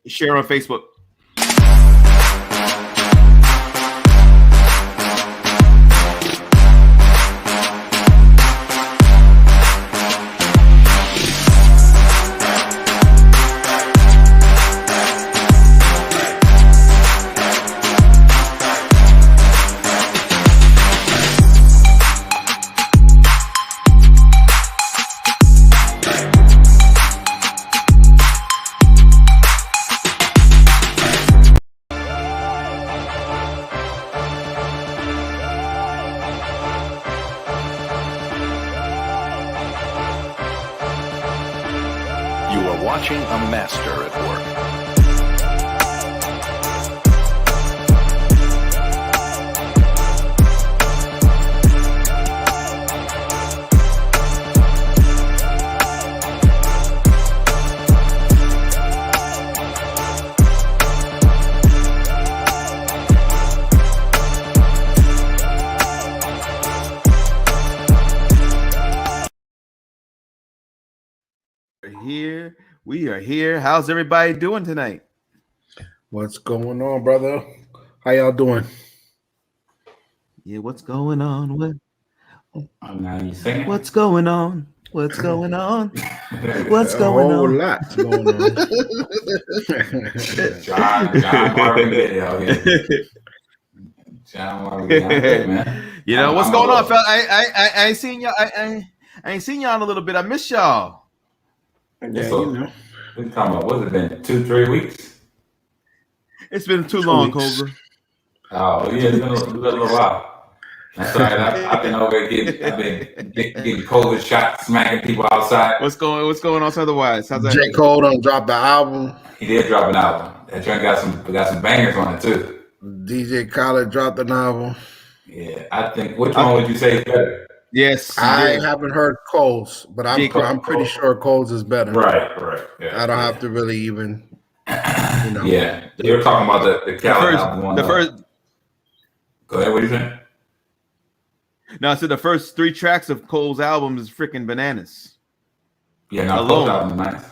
Share on Facebook. Watching a master at work. We are here. How's everybody doing tonight? What's going on, brother? How y'all doing? Yeah, what's going on? What's going on? What's going on? What's going on? A whole lot going on. John Marvin Getty out here. John Marvin out there, man. You know what's going on, fella? I ain't seen y'all. I ain't seen y'all in a little bit. I miss y'all. Yeah, So, you know. We're talking about, what's it been, 2-3 weeks? It's been too long, Kobla. Oh, yeah, it's been a little while. That's all right. I've been over getting COVID shots, smacking people outside. What's going on otherwise? How's that? J. Cole done dropped the album. He did drop an album. That joint got some bangers on it too. DJ Khaled dropped an album. Yeah, I think. Which one would you say is better? Yes, I haven't heard Cole's, but I'm pretty sure Cole's is better. Right. Yeah, I don't have to really even. Yeah, you were talking about the Khaled album. The first. Go ahead. What are you saying? No, I said the first 3 tracks of Cole's album is freaking bananas. Yeah, no, Cole's album is nice.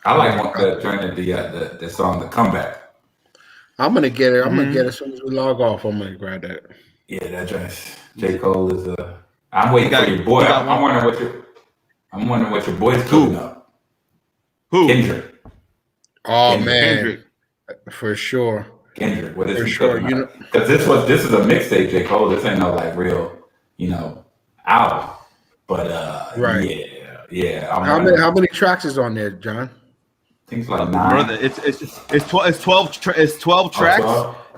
I like the song "The Comeback." I'm gonna get it. I'm gonna get it as soon as we log off. I'm gonna grab that. Yeah, that dress. J. Cole is I'm waiting for your boy. I'm wondering what your boy's cooking up. Who? Kendrick. Oh man, Kendrick. For sure. Kendrick. What is for he sure? cooking up? Because this is a mixtape, J. Cole. This ain't no like real, album. But right. Yeah. How many tracks is on there, John? I think it's like 9. Brother, it's 12 tracks.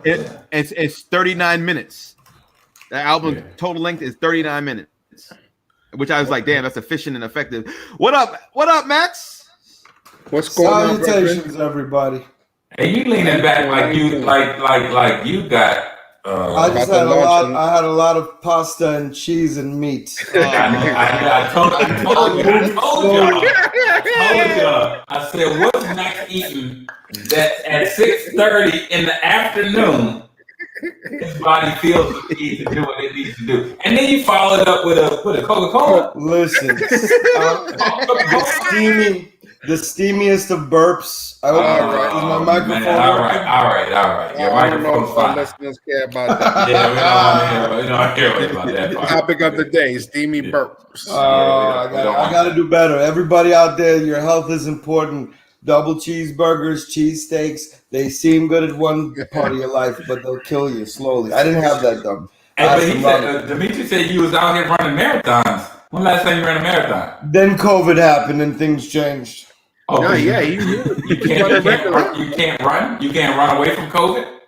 It's 39 minutes. The album total length is 39 minutes, which I was like, damn, that's efficient and effective. What up, Max? What's going on, salutations, everybody? Hey, you leaning back like you got. I just had a lot of pasta and cheese and meat. I told y'all. I said, what's Max eating that at 6:30 in the afternoon? His body feels it needs to do what it needs to do, and then you follow it up with a Coca-Cola. Listen, the steamiest of burps. I hope is my microphone. Man, all right. Your microphone's fine. Listeners care about that. We don't hear about that part. Topic of the day: steamy burps. I gotta do better. Everybody out there, your health is important. Double cheeseburgers, cheesesteaks, they seem good at one part of your life, but they'll kill you slowly. I didn't have that done. Dimitri said you was out here running marathons. When last time you ran a marathon? Then COVID happened and things changed. Oh, no, you can't run? You can't run away from COVID?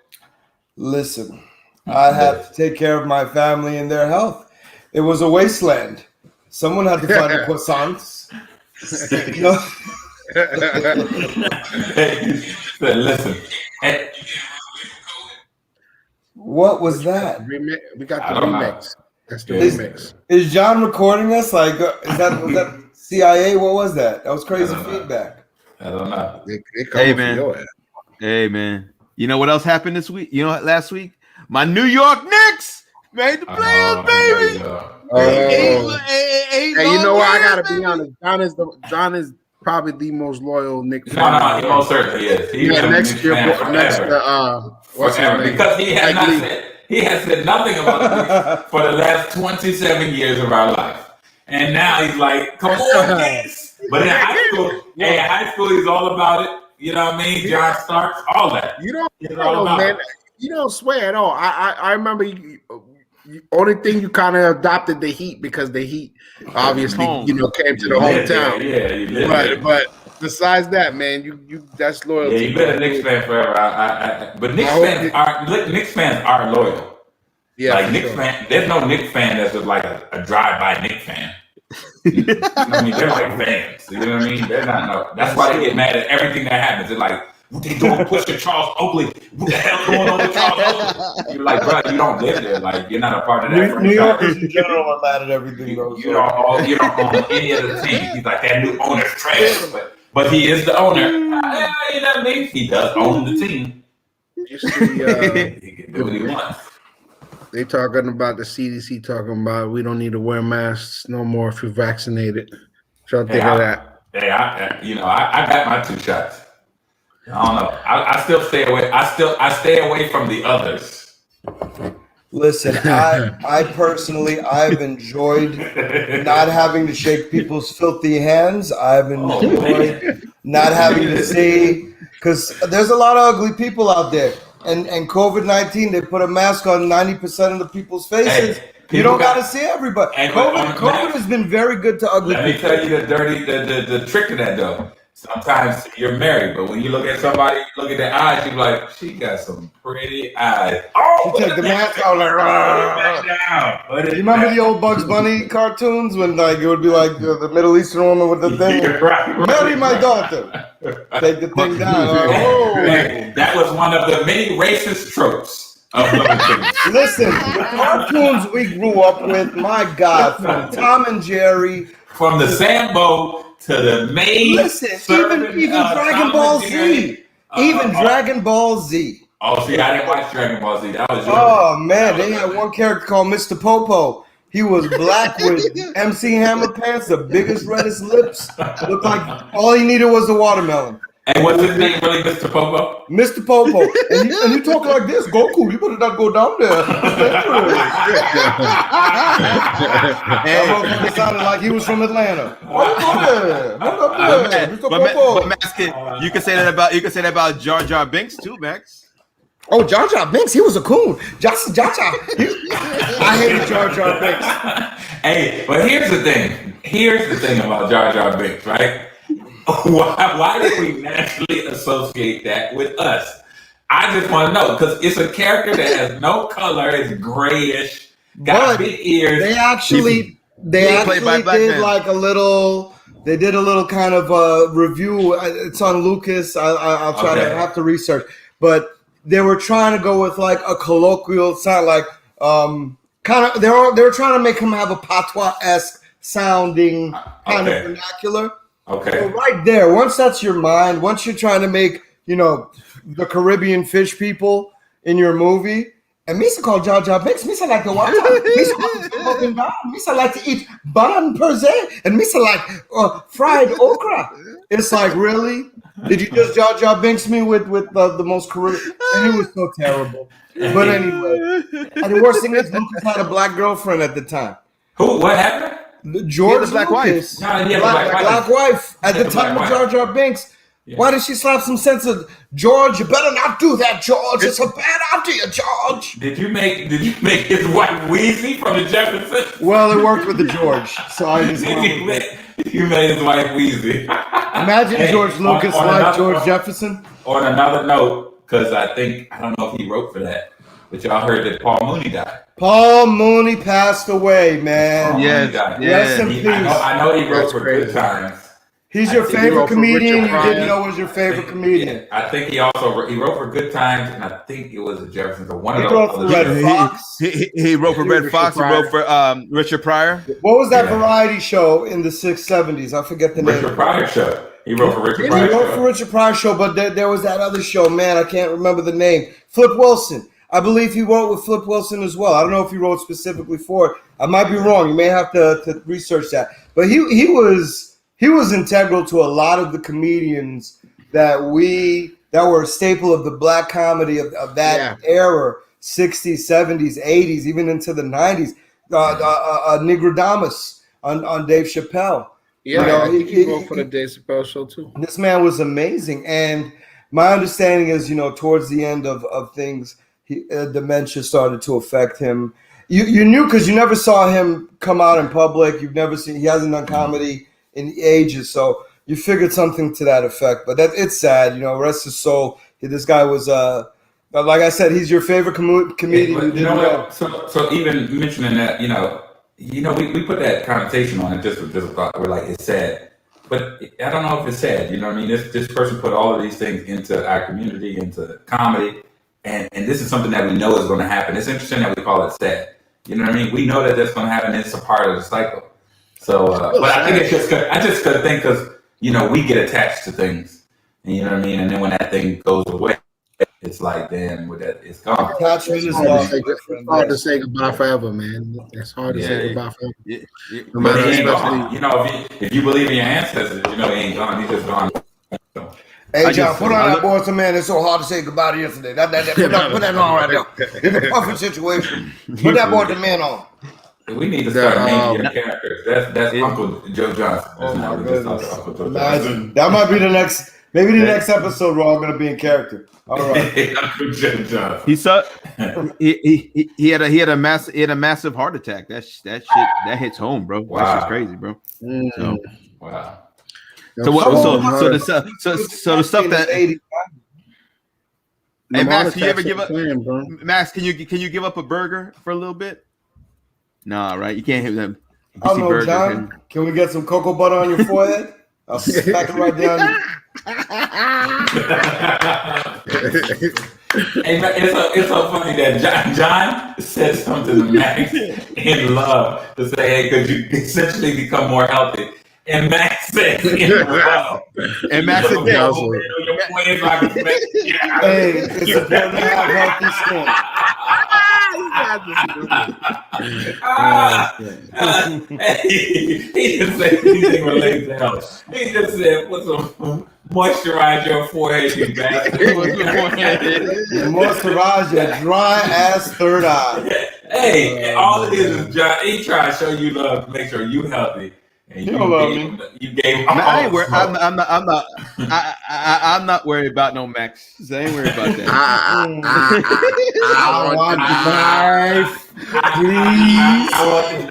Listen, I had to take care of my family and their health. It was a wasteland. Someone had to find the croissants. Listen. What was that? We got the remix. That's the remix. Is John recording us? Like, was that CIA? What was that? That was crazy feedback. I don't know. Hey man. You know what else happened this week? You know what? Last week, my New York Knicks made the playoffs, baby. Hey, you know what? I gotta be honest. John is probably the most loyal Knicks No, fan. he most certainly is. He's Yeah, been a next Knicks year, fan next forever. what's his Forever. name? Because he has Mike not Lee. said he has said nothing about the Knicks for the last 27 years of our life. And now he's like, come on, Knicks. But in high school, he's all about it. You know what I mean? John Starks, all that. You don't He's all about man. it. You don't swear at all. I remember only thing you kind of adopted the Heat because the Heat obviously came to the hometown. Yeah, you live there. But besides that, man, you that's loyalty. Yeah, you've been a Knicks fan forever. But Knicks fans are loyal. Yeah, like Knicks fan, there's no Knicks fan that's just like a drive-by Knicks fan. I mean, they're like fans. You know what I mean? They're not. That's why they get mad at everything that happens. They're like, what they doing pushing Charles Oakley? What the hell going on with Charles Oakley? You're like, bro, you don't live there. Like, you're not a part of that. New Yorkers in general are mad at everything. You don't own any of the team. He's like, that new owner's trash. But he is the owner. You know what I mean? He does own the team. You see, He can do what he wants. they talking about the CDC talking about we don't need to wear masks no more if you're vaccinated. What y'all think of that? Hey, I got my 2 shots. I don't know. I still stay away. I stay away from the others. Listen, I personally, I've enjoyed not having to shake people's filthy hands. I've enjoyed not having to see, because there's a lot of ugly people out there. And COVID-19, they put a mask on 90% of the people's faces. Hey, you don't got to see everybody. COVID has been very good to ugly people. Let me tell you the trick to that though. Sometimes you're married, but when you look at somebody, look at their eyes, you're like, she got some pretty eyes. Oh, you take the mask out like, you remember the old Bugs Bunny cartoons when like it would be like the Middle Eastern woman with the thing? Right. Marry my daughter. Take the thing down. That was one of the many racist tropes of Listen, the cartoons we grew up with, my God, from Tom and Jerry. From the Sambo to the main. Listen, even Dragon Ball Z. Dragon Ball Z. Oh, see, I didn't watch Dragon Ball Z. That was yours. Oh, man. They had one character called Mr. Popo. He was black with MC Hammer pants, the biggest, reddest lips. Looked like all he needed was a watermelon. And what's his name really, Mr. Popo? Mr. Popo. And you talk like this, Goku, you better not go down there. It sounded like he was from Atlanta. Max, you can say that about Jar Jar Binks too, Max. Oh, Jar Jar Binks, he was a coon. Jar Jar. I hated Jar Jar Binks. Hey, but here's the thing. Here's the thing about Jar Jar Binks, right? Why did we naturally associate that with us? I just want to know, because it's a character that has no color, it's grayish, got big ears. They actually did like a little. They did a little kind of review. It's on Lucas. I'll try to have to research, but they were trying to go with like a colloquial sound, like kind of. They were trying to make him have a patois-esque sounding kind of vernacular. Okay. So right there, once that's your mind, once you're trying to make, the Caribbean fish people in your movie, and Misa called Jar Jar Binks, Misa like to watch Misa like to eat ban per se, and Misa like fried okra. It's like, really? Did you just Jar Jar Binks me with the most Caribbean? And it was so terrible. But anyway, and the worst thing is Lucas had a black girlfriend at the time. Who? What happened? George black Lucas, wife. Black wife at the time of Jar Jar Binks. Yeah. Why did she slap some sense of George? You better not do that, George. It's a bad idea, George. Did you make his wife Wheezy from the Jeffersons? Well, it worked with the George, so I just you made his wife Wheezy. Imagine George Lucas like George Jefferson. On another note, because I don't know if he wrote for that, but y'all heard that Paul Mooney died. Paul Mooney passed away, man. Yes. Rest in peace. I know he wrote for Good Times. He's your favorite comedian. You didn't know was your favorite comedian. I think he also wrote for Good Times, and I think it was the Jeffersons or one of those. He wrote for Red Fox. He wrote for Red Fox. He wrote for Richard Pryor. What was that variety show in the 70s? I forget the name. Richard Pryor show. He wrote for Richard Pryor. He wrote for Richard Pryor show, but there was that other show. Man, I can't remember the name. Flip Wilson. I believe he wrote with Flip Wilson as well. I don't know if he wrote specifically for it. I might be wrong. You may have to research that. But he was he was integral to a lot of the comedians that were a staple of the black comedy of that era, 60s, 70s, 80s, even into the 90s. Negrodamus on Dave Chappelle. Yeah, I think he wrote for the Dave Chappelle show too. This man was amazing. And my understanding is, towards the end of things, dementia started to affect him. You knew because you never saw him come out in public. He hasn't done comedy in ages. So you figured something to that effect. But it's sad, rest his soul. This guy was, like I said, he's your favorite comedian. What? So even mentioning that, we put that connotation on it just with this thought. We're like, it's sad. But I don't know if it's sad. You know what I mean? This person put all of these things into our community, into comedy. And this is something that we know is going to happen. It's interesting that we call it sad. You know what I mean? We know that that's going to happen. It's a part of the cycle. So, but I think I just could think because, we get attached to things. And you know what I mean? And then when that thing goes away, it's like, damn, it's gone. Attachment is lost. It's hard to say goodbye forever, man. It's hard to say goodbye forever. No matter, especially, if you believe in your ancestors, he ain't gone. He's just gone. So. Hey, John, put on that Boys to Men. It's so hard to say goodbye to yesterday. Put that on right now. It's a perfect situation. Put that Boys to Men on. We need to start naming your characters. That's Uncle Joe Johnson. Oh my goodness. Imagine. That might be the next. Maybe the next episode we're all going to be in character. All right. Uncle Joe Johnson. He had a massive heart attack. That shit hits home, bro. Wow. That shit's crazy, bro. So, wow. So the stuff that. Hey Max, can you ever give up? Max, can you give up a burger for a little bit? Nah, right? You can't hit them. I don't know, John. Can we get some cocoa butter on your forehead? I'll smack it right down. Hey, it's so funny that John said something to Max in love to say, "Hey, could you essentially become more healthy?" And Max said, "Wow." And Max said, "Hey, it's important to have healthy skin." He just said anything related to health. He just said, "Put some moisturize your forehead, you bastard." Moisturize your dry ass third eye. Hey, all it is John. He trying to show you love to make sure you healthy. And you love me. You gave him I'm not worried about no Max. I ain't worried about that. I want the knife, please. I want the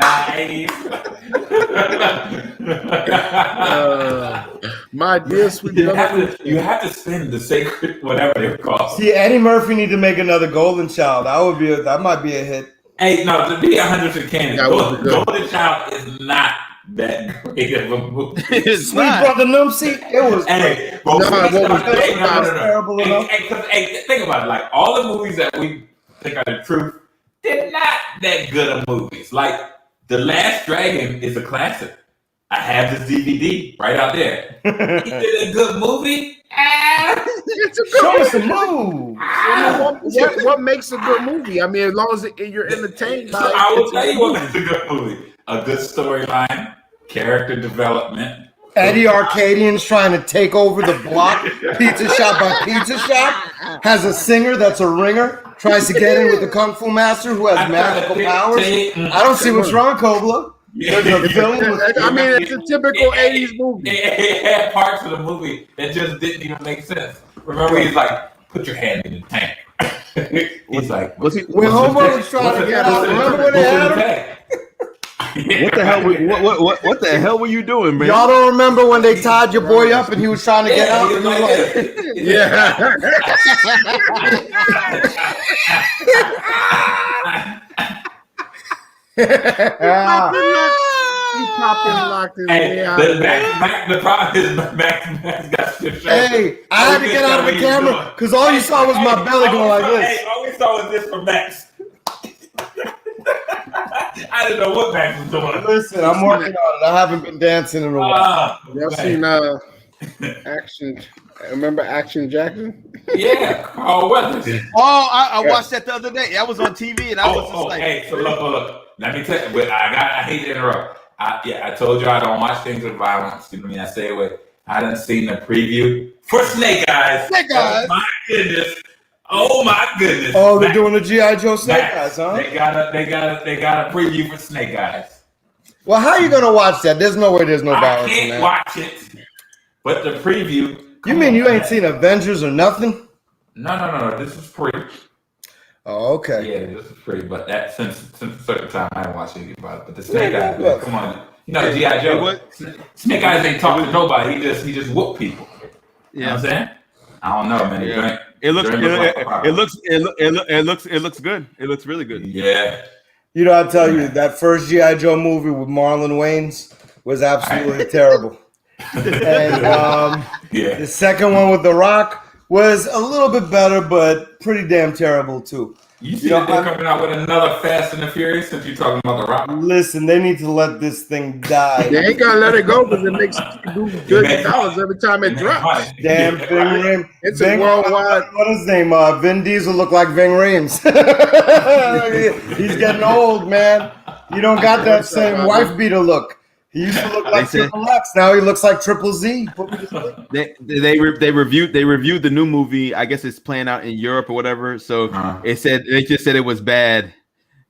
knife. My dear sweet you have to spend the sacred whatever they call. See, Eddie Murphy need to make another Golden Child. That might be a hit. Hey, no, to be 100% candid, Golden Child is not that great of a movie. Sweet Brother Noomsy, it was great. Terrible enough. Hey, think about it. Like all the movies that we think are the truth, they're not that good of movies. Like The Last Dragon is a classic. I have this DVD right out there. Is it a good movie? It's a good movie. What makes a good movie? I mean, as long as you're entertained by it. I will tell you what makes a good movie. A good storyline, character development. Eddie Arcadian's trying to take over the block, pizza shop by pizza shop, has a singer that's a ringer, tries to get in with the Kung Fu Master who has magical powers. I don't see what's wrong, Kobla. I mean, it's a typical 80s movie. It had parts of the movie that just didn't even make sense. Remember, he's like, put your hand in the tank. He's like, when Homer was trying to get out, remember when they had him? What the hell? What the hell were you doing, man? Y'all don't remember when they tied your boy up and he was trying to get out? He popped and locked his way out. The problem is Max got shit. Hey, I had to get out of the camera because all you saw was my belly going like this. Hey, all we saw was this from Max. I didn't know what Max was doing. Listen, I'm working on it. I haven't been dancing in a while. Y'all seen Action? Remember Action Jackson? Yeah, Carl Weathers. Oh, I watched that the other day. I was on TV and I was just like, hey, so look. Let me tell you, I hate to interrupt. I told you I don't watch things with violence. You know what I mean? I say it. I done seen the preview for Snake Eyes. Snake Eyes. Oh my goodness. Oh my goodness. Oh, they're doing the G.I. Joe Snake Eyes, huh? They got a preview for Snake Eyes. Well, how are you gonna watch that? There's no way there's no violence in I can't that. watch it. But the preview. You mean you ain't seen Avengers or nothing? No. This is free. Oh, okay. Yeah, this is free. But that since a certain time I haven't watched anything about it. But the Snake Eyes, come on. You know, G.I. Joe. Snake Eyes ain't talking to nobody. He just whoop people. You know what I'm saying? I don't know, man. It looks good. It looks really good. Yeah. You know, I'll tell you, that first G.I. Joe movie with Marlon Wayans was absolutely terrible. And the second one with The Rock was a little bit better, but pretty damn terrible too. You see that they're coming out with another Fast and the Furious since you're talking about The Rock? Listen, they need to let this thing die. They ain't gonna let it go because it makes $2 dollars every time it drops. Damn Ving Rhames. It's a worldwide. What is his name? Vin Diesel look like Ving Rhames. He's getting old, man. You don't got that same wife beater look. He used to look like Triple X. Now he looks like Triple Z. They reviewed the new movie. I guess it's playing out in Europe or whatever. So they just said it was bad.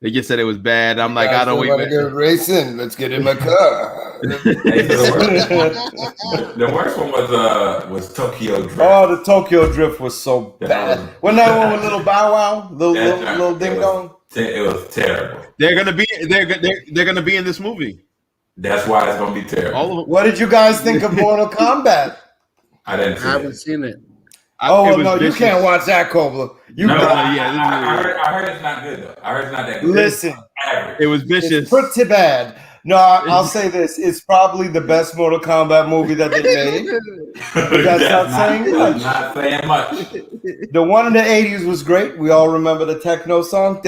They just said it was bad. I'm like, I don't want to get racing. Let's get in my car. The worst one was Tokyo Drift. Oh, the Tokyo Drift was so bad. Wasn't that one with Little Bow Wow, little ding dong? It was terrible. They're gonna be in this movie. That's why it's gonna be terrible. What did you guys think of Mortal Kombat? I haven't seen it. You can't watch that, Kobla. I heard it's not good though. I heard it's not that good. Listen, it was vicious. It's pretty bad. No, I'll say this: it's probably the best Mortal Kombat movie that they made. That's not saying much. Not saying much. The one in the '80s was great. We all remember the techno song.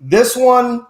This one.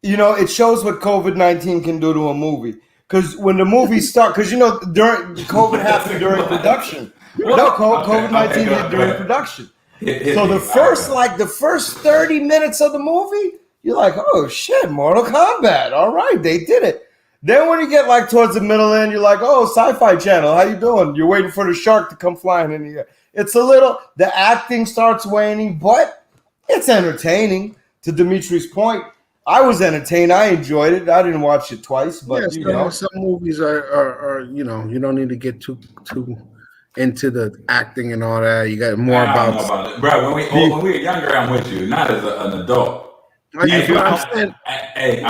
You know, it shows what COVID-19 can do to a movie. Because when the movie starts, because, you know, during COVID happened during production. No, COVID-19 hit during production. So the first 30 minutes of the movie, you're like, oh, shit, Mortal Kombat. All right, they did it. Then when you get, like, towards the middle end, you're like, oh, Sci-Fi Channel, how you doing? You're waiting for the shark to come flying in the air. It's the acting starts waning, but it's entertaining, to Dimitri's point. I was entertained. I enjoyed it. I didn't watch it twice, but some movies are you know, you don't need to get too into the acting and all that. You got more about it. Bro, when we were younger, I'm with you. Not as an adult. I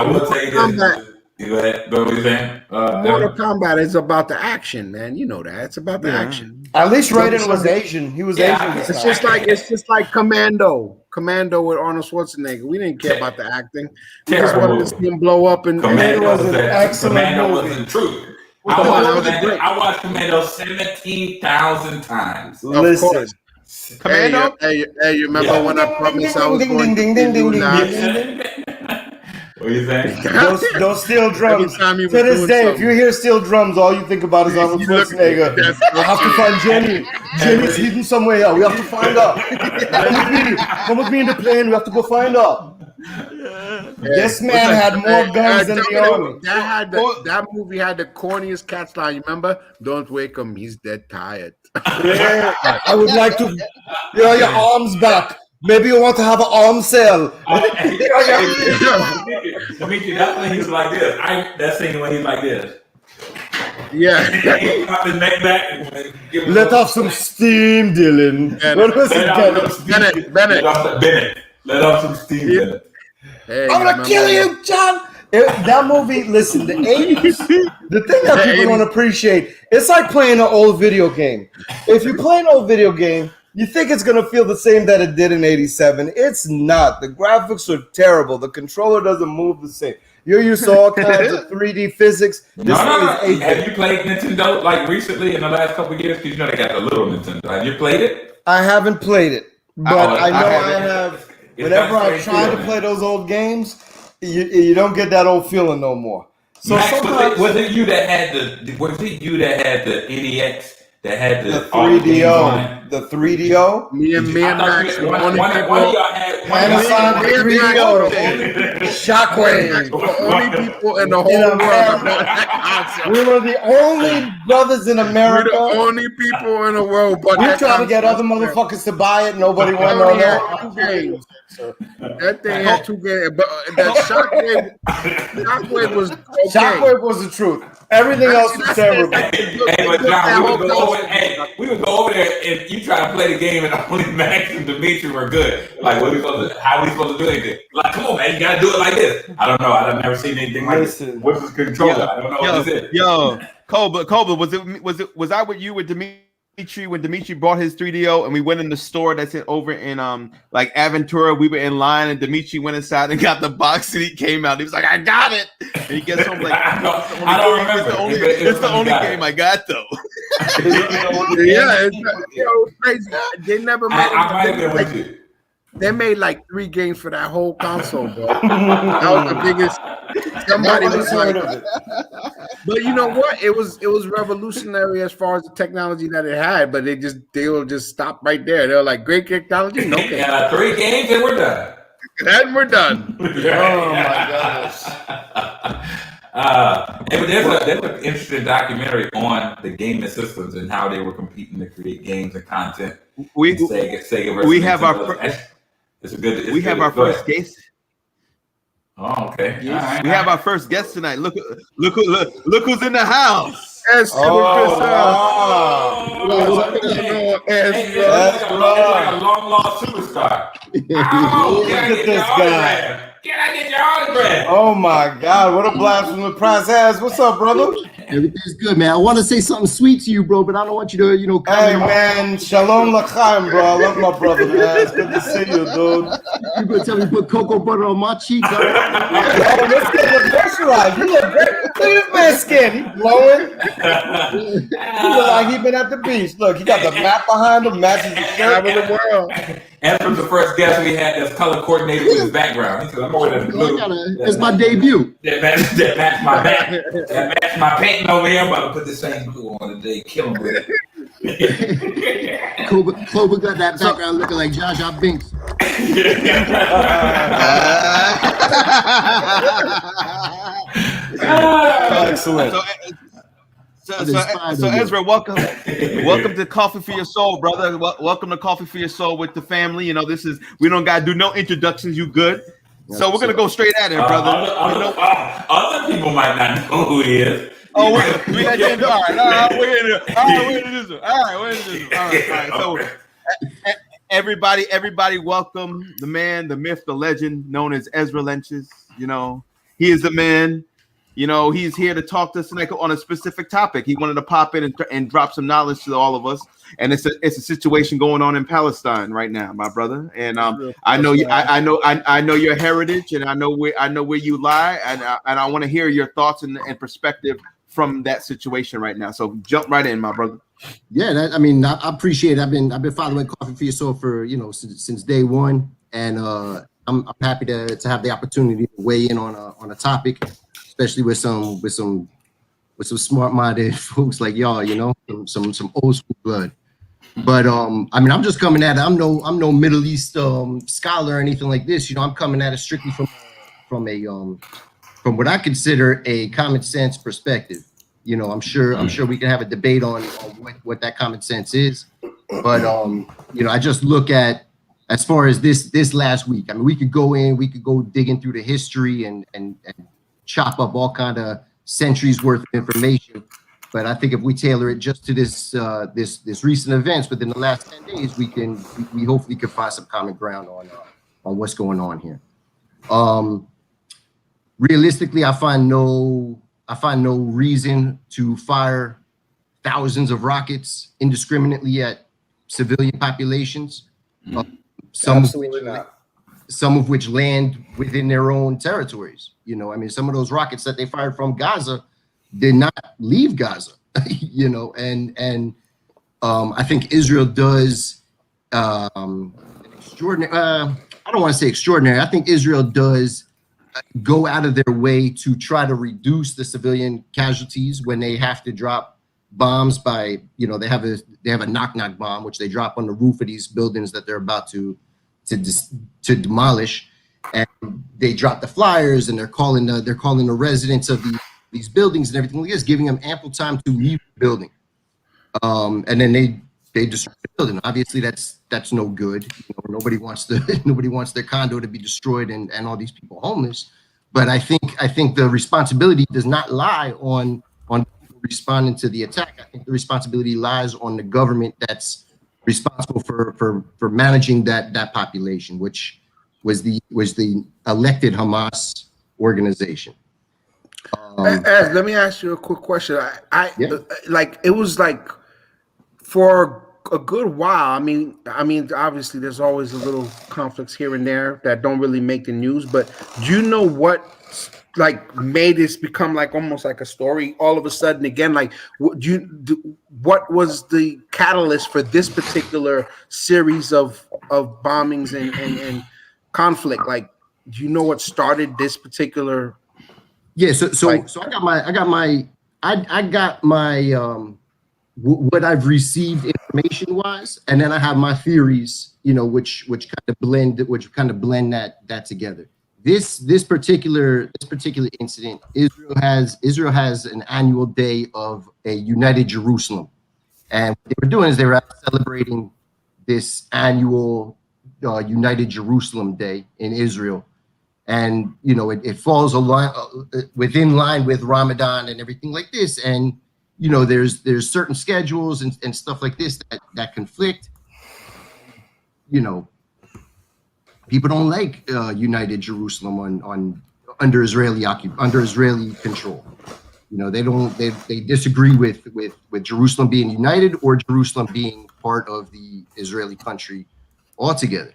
will tell you this. Go ahead. What you saying? Mortal Kombat is about the action, man. You know that. It's about the action. At least Raiden was Asian. He was Asian. It's just like Commando with Arnold Schwarzenegger. We didn't care about the acting. We just wanted to see him blow up. And Commando was an excellent movie. Wasn't true. I watched Commando 17,000 times. Of course. Commando. Hey, you remember when I promised I was going to do that? What are you saying? Those steel drums. To this day, if you hear steel drums, all you think about is Arnold Schwarzenegger. I have to find Jenny. Jenny's hidden somewhere here. We have to find her. Come with me in the plane. We have to go find her. This man had more guns than the army. That movie had the corniest catch line. You remember? Don't wake him. He's dead tired. Yeah, I would like to. Your arms back. Maybe you want to have an arm sale. Dimitri, that's when he's like this. That scene when he's like this. Yeah. He popped his neck back. Let off some steam, Dylan. What was it? Bennett. Let off some steam, Bennett. Hey, I'm gonna kill you, John. That movie, listen, the 80s, the thing that people don't appreciate, it's like playing an old video game. If you play an old video game, you think it's going to feel the same that it did in 87. It's not. The graphics are terrible. The controller doesn't move the same. You're used to all kinds of 3D physics. No. Have you played Nintendo like recently in the last couple of years? Because you know they got the little Nintendo. Have you played it? I haven't played it, but I know I have. Whenever I try to play those old games, you don't get that old feeling no more. So Max, was it you that had the NEX? That had the 3DO. The 3DO? Me and Max. One of y'all had Panasonic We're 3D Shockwave. the only people in the whole world that bought that console. We were the only brothers in We're America. the only people in the world but We that tried to get other console. motherfuckers to buy it. Nobody That wanted only to had 2 games. That thing had 2 games, but that Shockwave was okay. Shockwave was the truth. Everything else was terrible. Hey, but John, we would go over there and you try to play the game and only Max and Dimitri were good. Like, how are we supposed to do anything? Like, come on, man, you gotta do it like this. I don't know. I've never seen anything like this. What's the controller? I don't know what this is. Yo, Kobla, was I with you with Dimitri when Dimitri bought his 3DO and we went in the store that's over in like Aventura? We were in line and Dimitri went inside and got the box and he came out. He was like, I got it. And he gets home like, I don't remember. It's the only game I got though. Yeah, it's crazy. They never made I might have been with you. They made like 3 games for that whole console, bro. That was the biggest. Somebody was like, but you know what? It was revolutionary as far as the technology that it had, but they will just stop right there. They were like, great technology, no game. 3 games and we're done. And we're done. Oh my gosh. There's an interesting documentary on the gaming systems and how they were competing to create games and content. Sega versus we have Nintendo. our our first guest. Oh, okay. Yes. All right, we have our first guest tonight. Look who's in the house. Yes, That's like a long lost superstar. Oh, Look at this guy. Can I get your autograph? Oh my God, what a blast from the prize has. What's up, brother? Everything's good, man. I want to say something sweet to you, bro, but I don't want you to, Hey, man, shalom l'chaim, bro. I love my brother, man. It's good to see you, dude. You gonna tell me to put cocoa butter on my cheeks? Oh, let's get the moisturized. You look great. Look at this man's skin. He's glowing. He look like he been at the beach. Look, he got the map behind him, matches the shirt. of the world. And from the first guest we had that's color coordinated with his background. He said, I'm more than blue. It's my debut. That match my back. That match my painting over here. I'm about to put the same blue on today. Kill him with it. Kobla got that background looking like Jar Jar Binks. Excellent. So Ezra, welcome to Coffee for Your Soul, brother. Welcome to Coffee for Your Soul with the family. You know, we don't gotta do no introductions. You good? So we're gonna go straight at it, brother. Other people might not know who he is. Oh, we got you. All right, we're into this one. All right. So everybody, welcome the man, the myth, the legend, known as Ezra Lenches. You know, he is the man. You know, he's here to talk to us tonight on a specific topic. He wanted to pop in and drop some knowledge to all of us. And it's a situation going on in Palestine right now, my brother. And I know your heritage, and I know where you lie, and I want to hear your thoughts and perspective from that situation right now. So jump right in, my brother. Yeah, I appreciate it. I've been following Coffee for Your Soul for since day one, and I'm happy to have the opportunity to weigh in on a topic, especially with some smart-minded folks like y'all, some old school blood. But I'm just coming at it. I'm no Middle East scholar or anything like this. I'm coming at it strictly from what I consider a common sense perspective. I'm sure we can have a debate on what that common sense is. But I just look at, as far as this last week. I mean, we could go digging through the history and chop up all kind of centuries worth of information. But I think if we tailor it just to this recent events within the last 10 days, we hopefully can find some common ground on what's going on here. Realistically, I find no reason to fire thousands of rockets indiscriminately at civilian populations. Some of which land within their own territories. Some of those rockets that they fired from Gaza did not leave Gaza. And I think Israel does extraordinary. I don't want to say extraordinary. I think Israel does go out of their way to try to reduce the civilian casualties when they have to drop bombs by, they have a knock-knock bomb, which they drop on the roof of these buildings that they're about to to demolish, and they drop the flyers and they're calling the residents of these buildings and everything like this, giving them ample time to leave the building. And then they destroy the building. Obviously, that's no good. You know, nobody wants their condo to be destroyed and all these people homeless. But I think the responsibility does not lie on people responding to the attack. I think the responsibility lies on the government that's responsible for managing that population, which was the elected Hamas organization. Ed, let me ask you a quick question. Yeah. Like it was like for a good while. I mean, obviously there's always a little conflicts here and there that don't really make the news. But do you know what like made this become like almost like a story all of a sudden again? Like, what was the catalyst for this particular series of bombings and conflict? Like, do you know what started this particular? Yeah, so I got my what I've received information wise, and then I have my theories, you know, which kind of blend that together. This particular incident, Israel has an annual day of a United Jerusalem, and what they were doing is they were celebrating this annual United Jerusalem Day in Israel. And, you know, it falls within line with Ramadan and everything like this. And, you know, there's certain schedules and stuff like this that conflict. You know, people don't like United Jerusalem under Israeli control. You know, they disagree with Jerusalem being united or Jerusalem being part of the Israeli country altogether.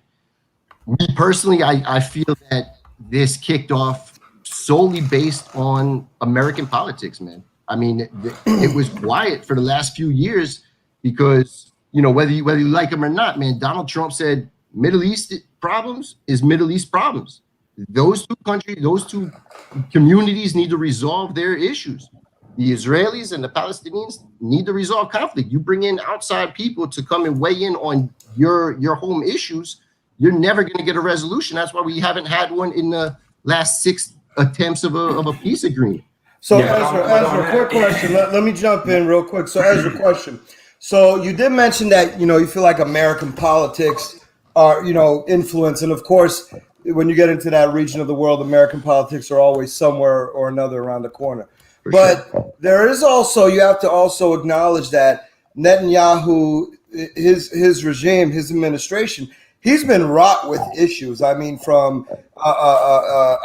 Me personally, I feel that this kicked off solely based on American politics, man. I mean, it was quiet for the last few years because, you know, whether you like him or not, man, Donald Trump said Middle East problems is Middle East problems. Those two communities need to resolve their issues. The Israelis and the Palestinians need to resolve conflict. You bring in outside people to come and weigh in on your home issues, you're never going to get a resolution. That's why we haven't had one in the last 6 attempts of a peace agreement. So Ezra, quick question. Let me jump in real quick. So Ezra, question. So you did mention that, you know, you feel like American politics are, you know, influence. And of course, when you get into that region of the world, American politics are always somewhere or another around the corner. But there is also, you have to also acknowledge that Netanyahu, his regime, his administration, he's been wrought with issues. I mean, from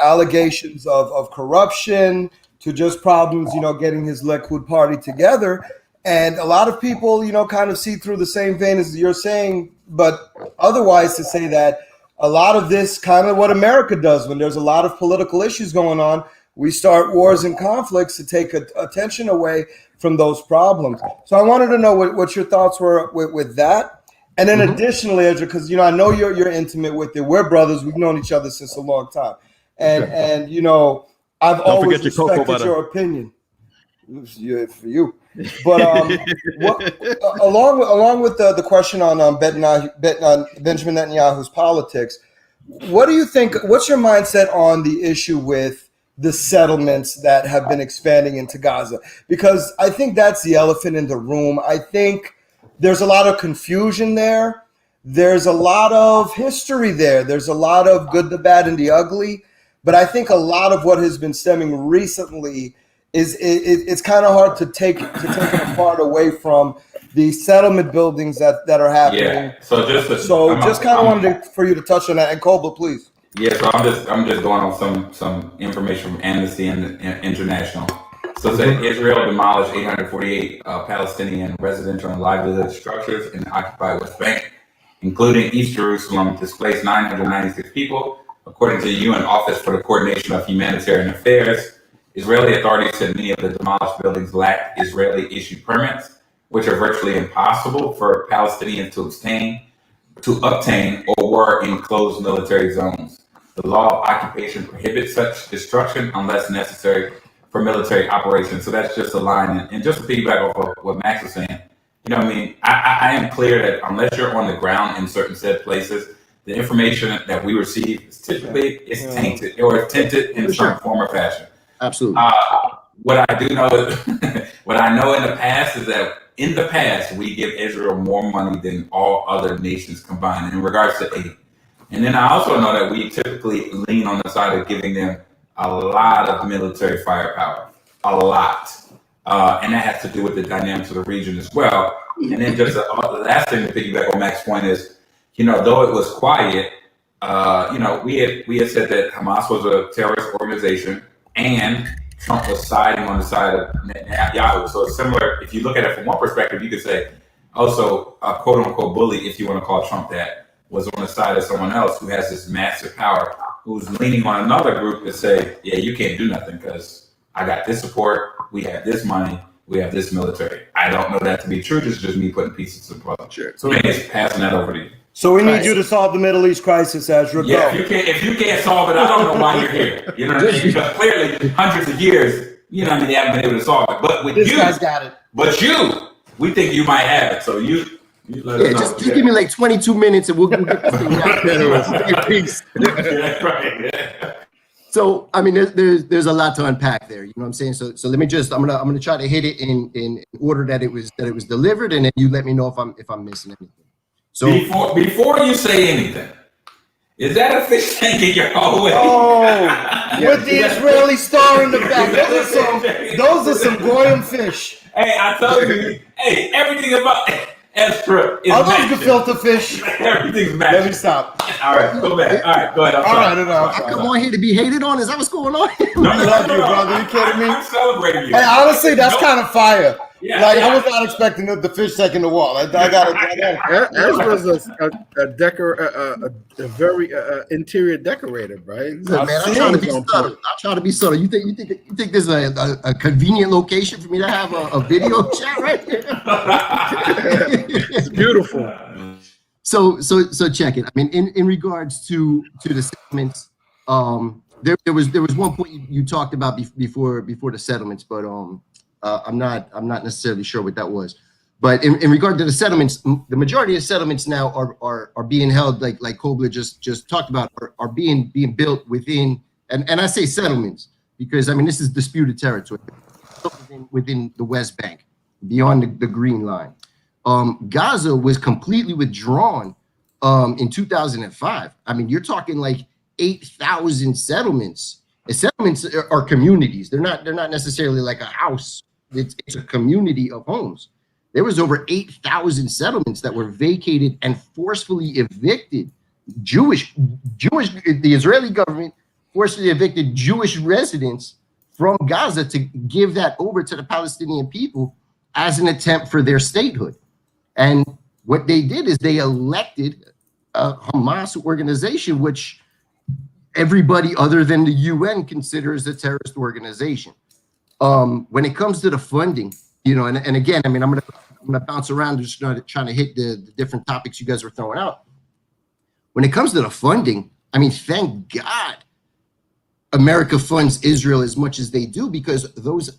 allegations of corruption to just problems, you know, getting his Likud party together. And a lot of people, you know, kind of see through the same vein as you're saying, but otherwise to say that a lot of this kind of what America does when there's a lot of political issues going on, we start wars and conflicts to take attention away from those problems. So I wanted to know what your thoughts were with that. And then additionally, Ezra, because, you know, I know you're intimate with it. We're brothers. We've known each other since a long time. And you know, I've always respected your opinion. For you. But along with the question on Benjamin Netanyahu's politics, what do you think? What's your mindset on the issue with the settlements that have been expanding into Gaza? Because I think that's the elephant in the room. I think there's a lot of confusion there. There's a lot of history there. There's a lot of good, the bad, and the ugly. But I think a lot of what has been stemming recently is it's kind of hard to take it apart away from the settlement buildings that are happening. Yeah. So just kind of wanted for you to touch on that. And Kobla, please. Yeah. So I'm just going on some information from Amnesty International. So it said Israel demolished 848 Palestinian residential and livelihood structures in the occupied West Bank, including East Jerusalem, displaced 996 people. According to the UN Office for the Coordination of Humanitarian Affairs, Israeli authorities said many of the demolished buildings lack Israeli-issued permits, which are virtually impossible for Palestinians to obtain or were in closed military zones. The law of occupation prohibits such destruction unless necessary for military operations. So that's just a line. And just to piggyback off of what Max was saying, you know what I mean? I am clear that unless you're on the ground in certain said places, the information that we receive is typically tainted or tinted in some form or fashion. Absolutely. What I do know is, what I know in the past is that in the past we give Israel more money than all other nations combined in regards to aid. And then I also know that we typically lean on the side of giving them a lot of military firepower, a lot. And that has to do with the dynamics of the region as well. And then just the last thing to piggyback on Max's point is, though it was quiet, we had said that Hamas was a terrorist organization and Trump was siding on the side of Netanyahu. So it's similar. If you look at it from one perspective, you could say, also a quote unquote bully, if you want to call Trump that, was on the side of someone else who has this massive power, who's leaning on another group to say, yeah, you can't do nothing because I got this support, we have this money, we have this military. I don't know that to be true. This is just me putting pieces to the puzzle. Sure. So maybe passing that over to you. So we need you to solve the Middle East crisis, Ezra. Yeah, if you can't solve it, I don't know why you're here. You know what I mean? Because clearly, hundreds of years, they haven't been able to solve it. But with This guy's got it. But we think you might have it. So you let us know. Just give me like 22 minutes and we'll get this thing out. Peace. That's right. Yeah. So I mean, there's a lot to unpack there. You know what I'm saying? So let me just I'm gonna try to hit it in order that it was delivered, and then you let me know if I'm missing anything. So before you say anything, is that a fish tank in your hallway? Oh, with the Israeli star in the back. Those are some Goyim fish. Hey, I told you. Hey, everything about Ezra is Are those matching. gefilte fish? Everything's matching. Let me stop. All right, go back. All right, go ahead. I come on here to be hated on. Is that what's going on? I love you, brother. You kidding me? I'm celebrating you. Hey, honestly, that's kind of fire. Yeah, Like I was not expecting the fish taking the wall. I got it. Ezra's a very interior decorator, right? Look, man, I'm trying to be subtle. I'm trying to be subtle. You think this is a convenient location for me to have a video chat right here? It's beautiful. So check it. I mean, in regards to the settlements, there was one point you talked about before the settlements, but I'm not necessarily sure what that was. But in regard to the settlements, the majority of settlements now are being held like Kobla just talked about, are being built within, and I say settlements because I mean this is disputed territory within the West Bank, beyond the green line. Gaza was completely withdrawn in 2005. I mean, you're talking like 8,000 settlements. And settlements are communities. They're not necessarily like a house. It's a community of homes. There was over 8,000 settlements that were vacated and forcefully evicted. The Israeli government forcefully evicted Jewish residents from Gaza to give that over to the Palestinian people as an attempt for their statehood. And what they did is they elected a Hamas organization, which everybody other than the UN considers a terrorist organization. When it comes to the funding, and again, I mean, I'm gonna bounce around, just trying to hit the different topics you guys were throwing out. When it comes to the funding, I mean, thank God America funds Israel as much as they do, because those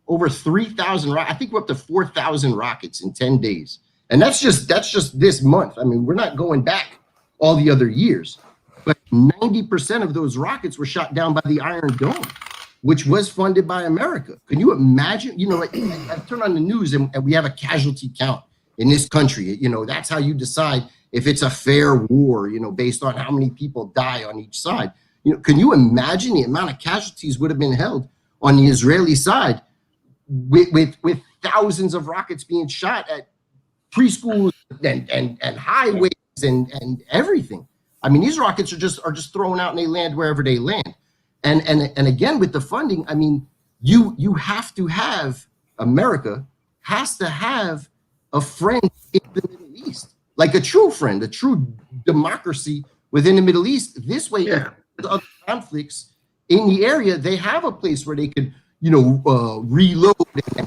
over 3,000, I think we're up to 4,000 rockets in 10 days. And that's just this month. I mean, we're not going back all the other years, but 90% of those rockets were shot down by the Iron Dome, which was funded by America. Can you imagine? I turn on the news and we have a casualty count in this country. That's how you decide if it's a fair war, based on how many people die on each side. Can you imagine the amount of casualties would have been held on the Israeli side with thousands of rockets being shot at preschools and highways and everything? I mean, these rockets are just thrown out and they land wherever they land. And again, with the funding, I mean, you have to have, America has to have a friend in the Middle East, like a true friend, a true democracy within the Middle East. This way, if there's other conflicts in the area, they have a place where they could, reload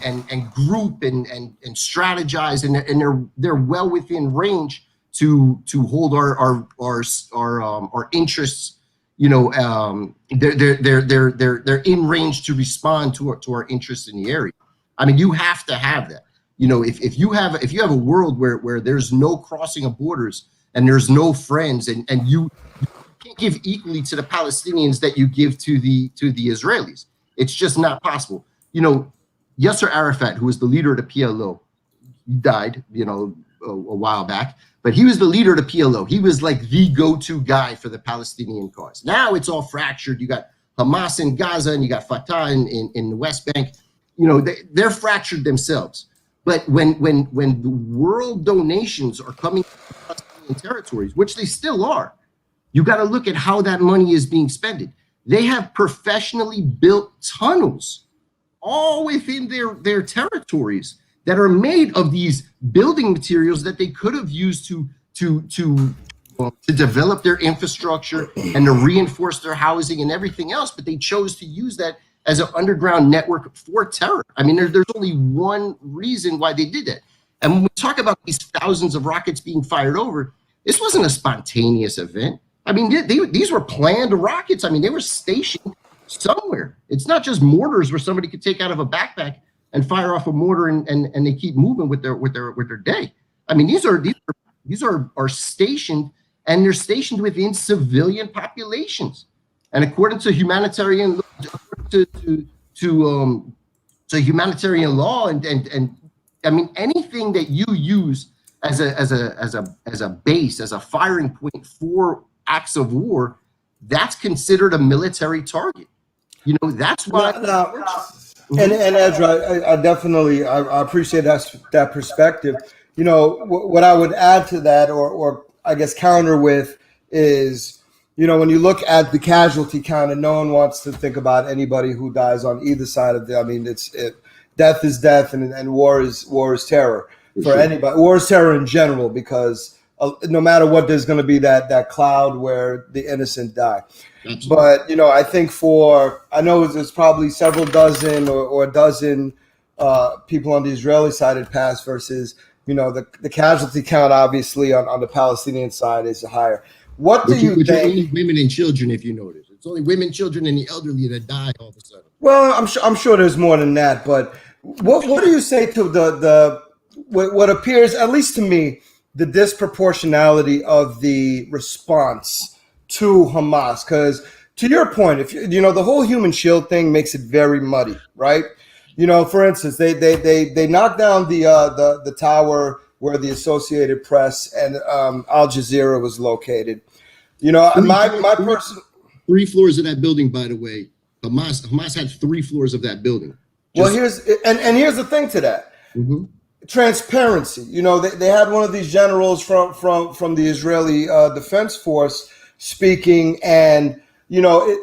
and group and strategize, and they're well within range to hold our interests. They're in range to respond to our interests in the area. I mean, you have to have that. If you have a world where there's no crossing of borders and there's no friends, and you can't give equally to the Palestinians that you give to the Israelis. It's just not possible. You know, Yasser Arafat, who was the leader of the PLO, he died, you know, a while back, but he was the leader of the PLO. He was like the go-to guy for the Palestinian cause. Now it's all fractured. You got Hamas in Gaza and you got Fatah in the West Bank. You know, they're fractured themselves. But when the world donations are coming to Palestinian territories, which they still are, you got to look at how that money is being spent. They have professionally built tunnels all within their territories that are made of these building materials that they could have used to develop their infrastructure and to reinforce their housing and everything else, but they chose to use that as an underground network for terror. I mean, there's only one reason why they did that. And when we talk about these thousands of rockets being fired over, this wasn't a spontaneous event. I mean, these were planned rockets. I mean, they were stationed somewhere. It's not just mortars where somebody could take out of a backpack and fire off a mortar and they keep moving with their day. I mean, these are stationed, and they're stationed within civilian populations. And according to humanitarian to humanitarian law, and I mean, anything that you use as a base, as a firing point for acts of war, that's considered a military target. You know, that's why. And Ezra, I definitely I appreciate that perspective. You know, what I would add to that, or I guess counter with, is, you know, when you look at the casualty count, and no one wants to think about anybody who dies on either side of I mean, death is death, and war is terror for anybody. War is terror in general, because no matter what, there's going to be that cloud where the innocent die. Absolutely. But, you know, I think I know there's probably several dozen or a dozen people on the Israeli side had passed versus, you know, the casualty count obviously on the Palestinian side is higher. What do you think? Only women and children, if you notice. It's only women, children, and the elderly that die all of a sudden. Well, I'm sure there's more than that, but what do you say to what appears, at least to me, the disproportionality of the response to Hamas? Because to your point, if you know, the whole human shield thing makes it very muddy, right? You know, for instance, they knocked down the tower where the Associated Press and Al Jazeera was locaed. You know, my personal 3 floors of that building, by the way, Hamas had 3 floors of that building. Well, here's the thing to that. Mm-hmm. Transparency. You know, they had one of these generals from the Israeli Defense Force speaking, and, you know,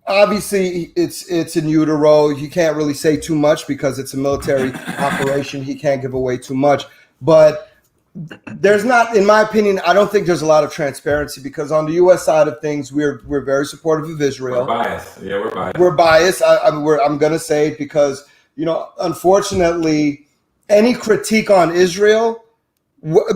obviously it's in utero. You can't really say too much because it's a military operation. He can't give away too much, but there's not, in my opinion, I don't think there's a lot of transparency, because on the U.S. side of things, we're very supportive of Israel. We're biased. Yeah, we're biased. We're biased. I'm going to say it because, you know, unfortunately, any critique on Israel,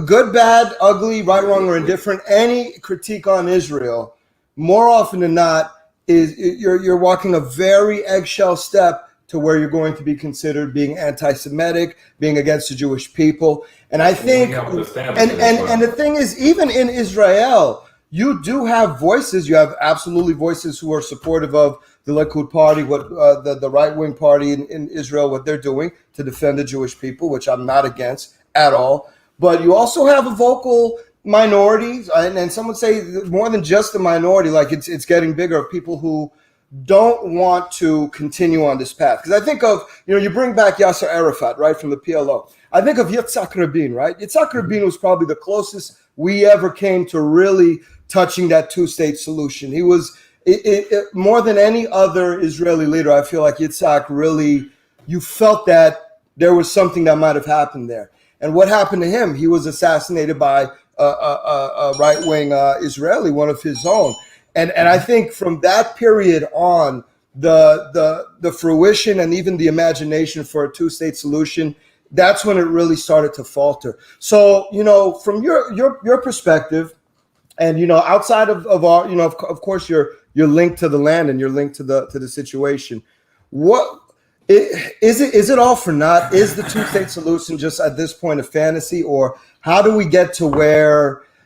good, bad, ugly, right, wrong, or indifferent, any critique on Israel, more often than not, is you're walking a very eggshell step to where you're going to be considered being anti-Semitic, being against the Jewish people. And I think, and the thing is, even in Israel, you do have voices. You have absolutely voices who are supportive of the Likud party, what the right-wing party in Israel, what they're doing to defend the Jewish people, which I'm not against at all. But you also have a vocal minority, and some would say more than just a minority, like it's getting bigger, of people who don't want to continue on this path. Because I think of, you know, you bring back Yasser Arafat, right, from the PLO. I think of Yitzhak Rabin, right? Yitzhak Rabin was probably the closest we ever came to really touching that two-state solution. He was, more than any other Israeli leader, I feel like Yitzhak really, you felt that there was something that might have happened there. And what happened to him? He was assassinated by a right-wing Israeli, one of his own. And I think from that period on, the fruition and even the imagination for a two-state solution, that's when it really started to falter. So, you know, from your perspective, and, you know, outside of our, you know, of course, you're linked to the land and you're linked to the situation. What is it all for naught? Is the two-state solution just at this point a fantasy, or how do we get to where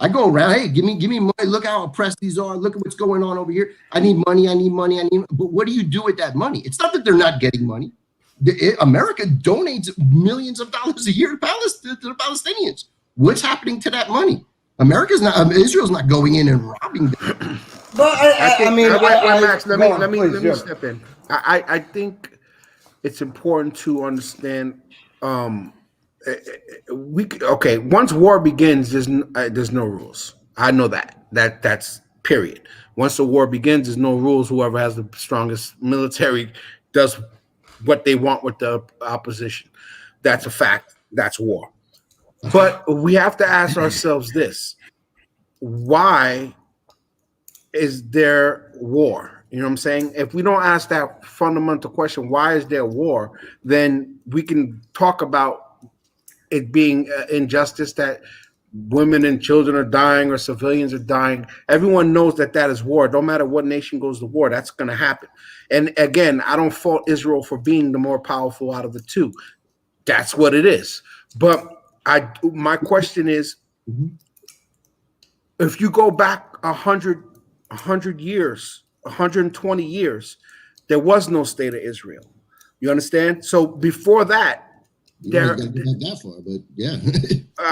I go around, hey, give me money. Look how oppressed these are. Look at what's going on over here. I need money. But what do you do with that money? It's not that they're not getting money. America donates millions of dollars a year to the Palestinians. What's happening to that money? Israel's not going in and robbing them. But Max, let me please, step in. I think it's important to understand. Once war begins, there's no rules. I know that's period. Once the war begins, there's no rules. Whoever has the strongest military does what they want with the opposition. That's a fact. That's war. But we have to ask ourselves this: why is there war? You know what I'm saying? If we don't ask that fundamental question, why is there war, then we can talk about it being injustice, that women and children are dying or civilians are dying. Everyone knows that is war. Don't matter what nation goes to war, that's going to happen. And again, I don't fault Israel for being the more powerful out of the two. That's what it is. But my question is, if you go back 100 years, 120 years, there was no state of Israel. You understand? So before that, Not that far, but yeah.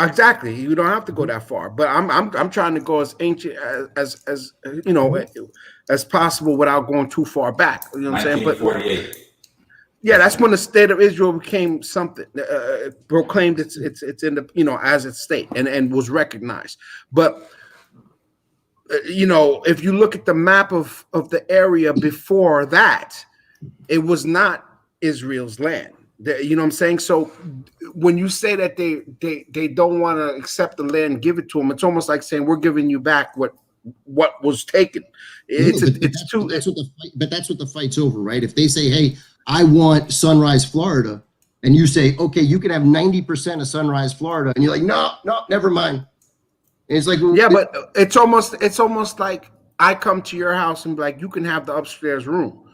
Exactly. You don't have to go that far. But I'm trying to go as ancient as you know as possible without going too far back. You know what I'm saying? But 1948. yeah, that's when the state of Israel became something, proclaimed it's in the as its state and was recognized. But if you look at the map of the area before that, it was not Israel's land. You know what I'm saying? So when you say that they don't want to accept the land, give it to them, it's almost like saying we're giving you back what was taken. But that's what the fight's over, right? If they say, hey, I want Sunrise, Florida, and you say, okay, you can have 90% of Sunrise, Florida, and you're like, no, never mind. And it's like, yeah, but it's almost like I come to your house and be like, you can have the upstairs room.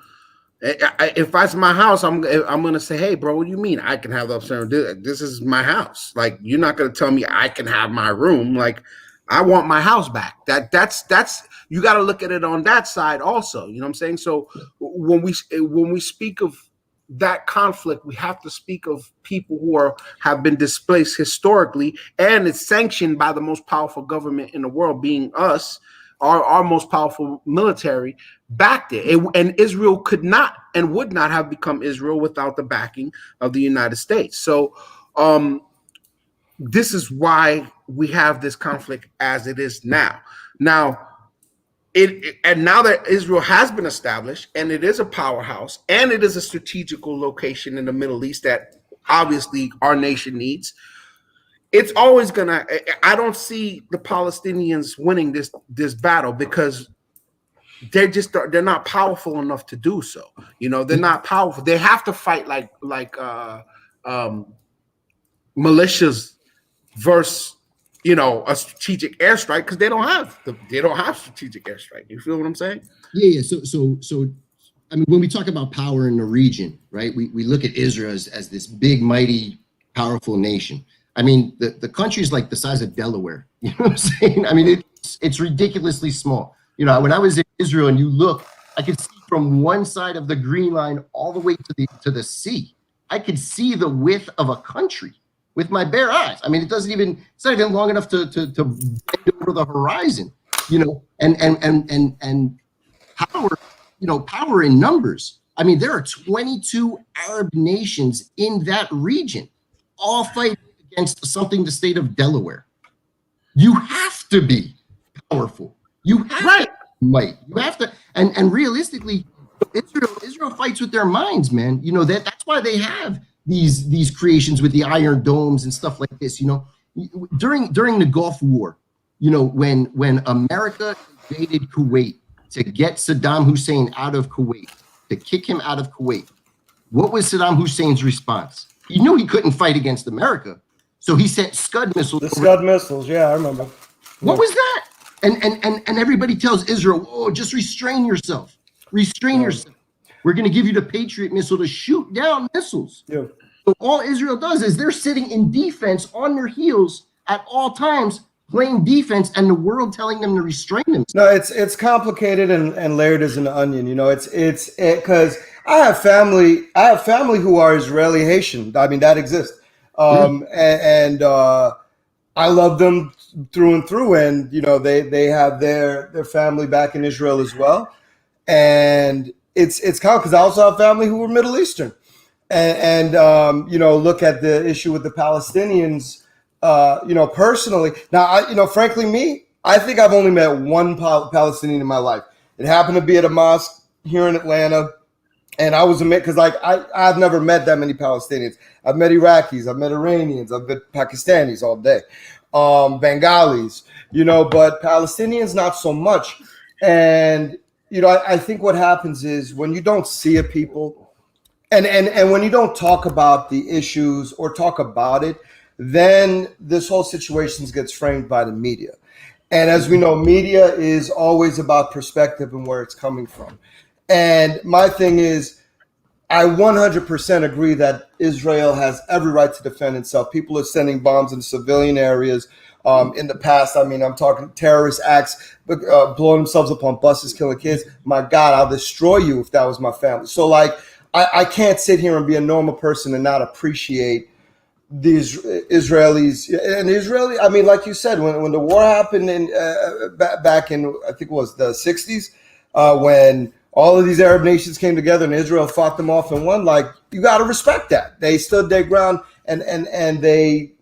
If that's my house, I'm gonna say, hey, bro, what do you mean I can have the upstairs? This is my house. Like, you're not gonna tell me I can have my room. Like, I want my house back. That's you got to look at it on that side also. You know what I'm saying? So when we speak of that conflict, we have to speak of people who have been displaced historically, and it's sanctioned by the most powerful government in the world, being us. Our most powerful military backed it. And Israel could not and would not have become Israel without the backing of the United States. So this is why we have this conflict as it is now. Now, now that Israel has been established, and it is a powerhouse, and it is a strategical location in the Middle East that obviously our nation needs, it's always gonna. I don't see the Palestinians winning this battle because they're not powerful enough to do so. They're not powerful. They have to fight like militias versus a strategic airstrike, because they don't have strategic airstrike. You feel what I'm saying? Yeah. So I mean, when we talk about power in the region, right? We look at Israel as this big, mighty, powerful nation. I mean, the country is like the size of Delaware. You know what I'm saying? I mean, it's ridiculously small. When I was in Israel and you look, I could see from one side of the green line all the way to the sea. I could see the width of a country with my bare eyes. I mean, it's not even long enough to bend over the horizon. And power in numbers. I mean, there are 22 Arab nations in that region, all fighting against something the state of Delaware. You have to be powerful. You have to might. You have to, and realistically, Israel fights with their minds, man. That's why they have these creations with the iron domes and stuff like this. During the Gulf War, when America invaded Kuwait to get Saddam Hussein out of Kuwait, to kick him out of Kuwait, what was Saddam Hussein's response? He knew he couldn't fight against America, so he sent Scud missiles. The Scud missiles, yeah, I remember. What was that? And everybody tells Israel, oh, just restrain yourself. Restrain yourself. We're going to give you the Patriot missile to shoot down missiles. So all Israel does is they're sitting in defense on their heels at all times, playing defense and the world telling them to restrain themselves. No, it's complicated and layered as an onion. You know, it's because I have family who are Israeli Haitian. I mean, that exists. And I love them through and through. And, you know, they have their family back in Israel as well. And it's common because I also have family who were Middle Eastern. And you know, look at the issue with the Palestinians, you know, personally. Now, frankly, I think I've only met one Palestinian in my life. It happened to be at a mosque here in Atlanta. And I was amazed because, like, I've never met that many Palestinians. I've met Iraqis, I've met Iranians, I've met Pakistanis all day, Bengalis, you know, but Palestinians not so much. And, you know, I think what happens is when you don't see a people and when you don't talk about the issues or talk about it, then this whole situation gets framed by the media. And as we know, media is always about perspective and where it's coming from. And my thing is, I 100% agree that Israel has every right to defend itself. People are sending bombs in civilian areas. In the past, I mean, I'm talking terrorist acts, blowing themselves up on buses, killing kids. My God, I'll destroy you if that was my family. So, like, I can't sit here and be a normal person and not appreciate these Israelis. And Israeli, I mean, like you said, when the war happened back in, I think it was the 60s, when all of these Arab nations came together and Israel fought them off and won. Like, you got to respect that. They stood their ground and they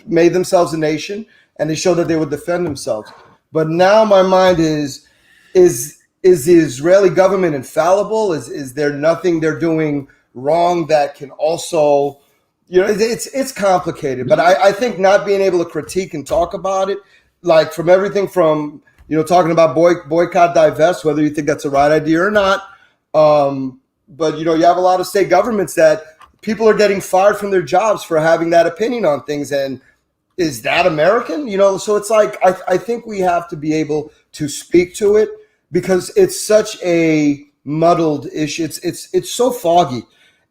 made themselves a nation and they showed that they would defend themselves. But now my mind is the Israeli government infallible? Is there nothing they're doing wrong that can also, you know, it's complicated. But I think not being able to critique and talk about it, like from everything from, you know, talking about boycott, divest, whether you think that's a right idea or not. But, you know, you have a lot of state governments that people are getting fired from their jobs for having that opinion on things. And is that American? You know, so it's like, I think we have to be able to speak to it because it's such a muddled issue. It's so foggy.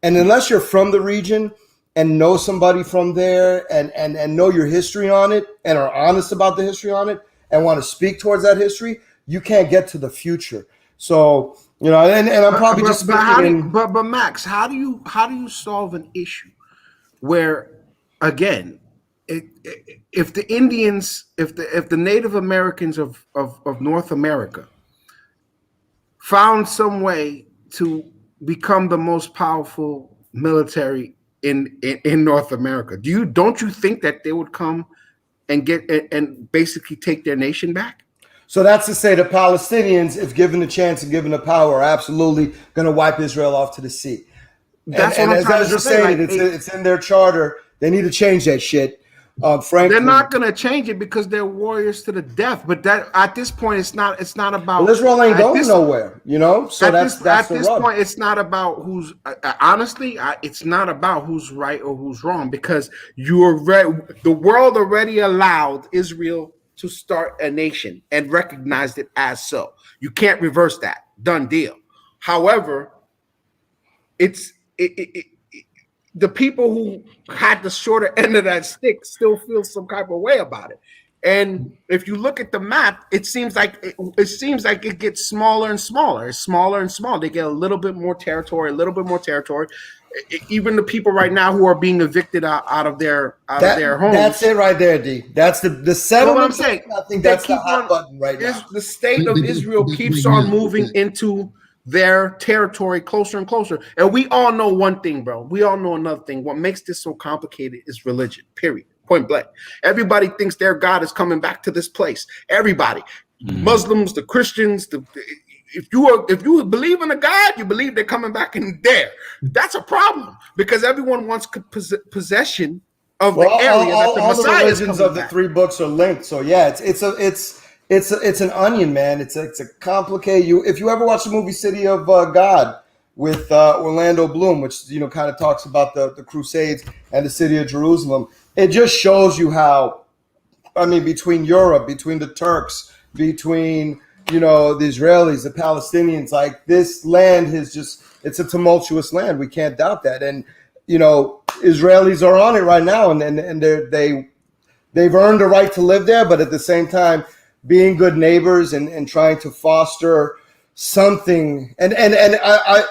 And unless you're from the region and know somebody from there and know your history on it and are honest about the history on it, and want to speak towards that history, you can't get to the future. So, you know, and I'm probably but Max, how do you solve an issue where, again, if the Indians, if the Native Americans of North America found some way to become the most powerful military in North America, don't you think that they would come and get and basically take their nation back? So that's to say the Palestinians, if given the chance and given the power, are absolutely going to wipe Israel off to the sea. That's and what I'm as trying Ezra to say. saying, Like, it's in their charter. They need to change that shit. Frankly, they're not going to change it because they're warriors to the death. But that at this point, it's not about. Well, Israel ain't going nowhere, you know. So that's at the this rub. point, it's not about who's honestly. It's not about who's right or who's wrong because the world already allowed Israel to start a nation and recognized it as so. You can't reverse that. Done deal. However, the people who had the shorter end of that stick still feel some type of way about it. And if you look at the map, it seems like it gets smaller and smaller. It's smaller and smaller. They get a little bit more territory. Even the people right now who are being evicted out of their homes. That's it right there, D. That's the settlement. What I'm saying, I think that's the hot button right now. The state of Israel keeps on moving into their territory closer and closer. And we all know one thing, bro. We all know another thing. What makes this so complicated is religion, period. Point blank. Everybody thinks their God is coming back to this place. Everybody. Muslims, the Christians, if you believe in a God, you believe they're coming back in there. That's a problem because everyone wants possession of the area that the Messiah is coming of back. The three books are linked. So yeah, it's an onion, man. It's a complicated. If you ever watch the movie City of God with Orlando Bloom, which kind of talks about the Crusades and the city of Jerusalem, it just shows you how, I mean, between Europe, between the Turks, between the Israelis, the Palestinians, like this land it's a tumultuous land. We can't doubt that. And Israelis are on it right now, and they've earned a right to live there, but at the same time, being good neighbors and trying to foster something. And I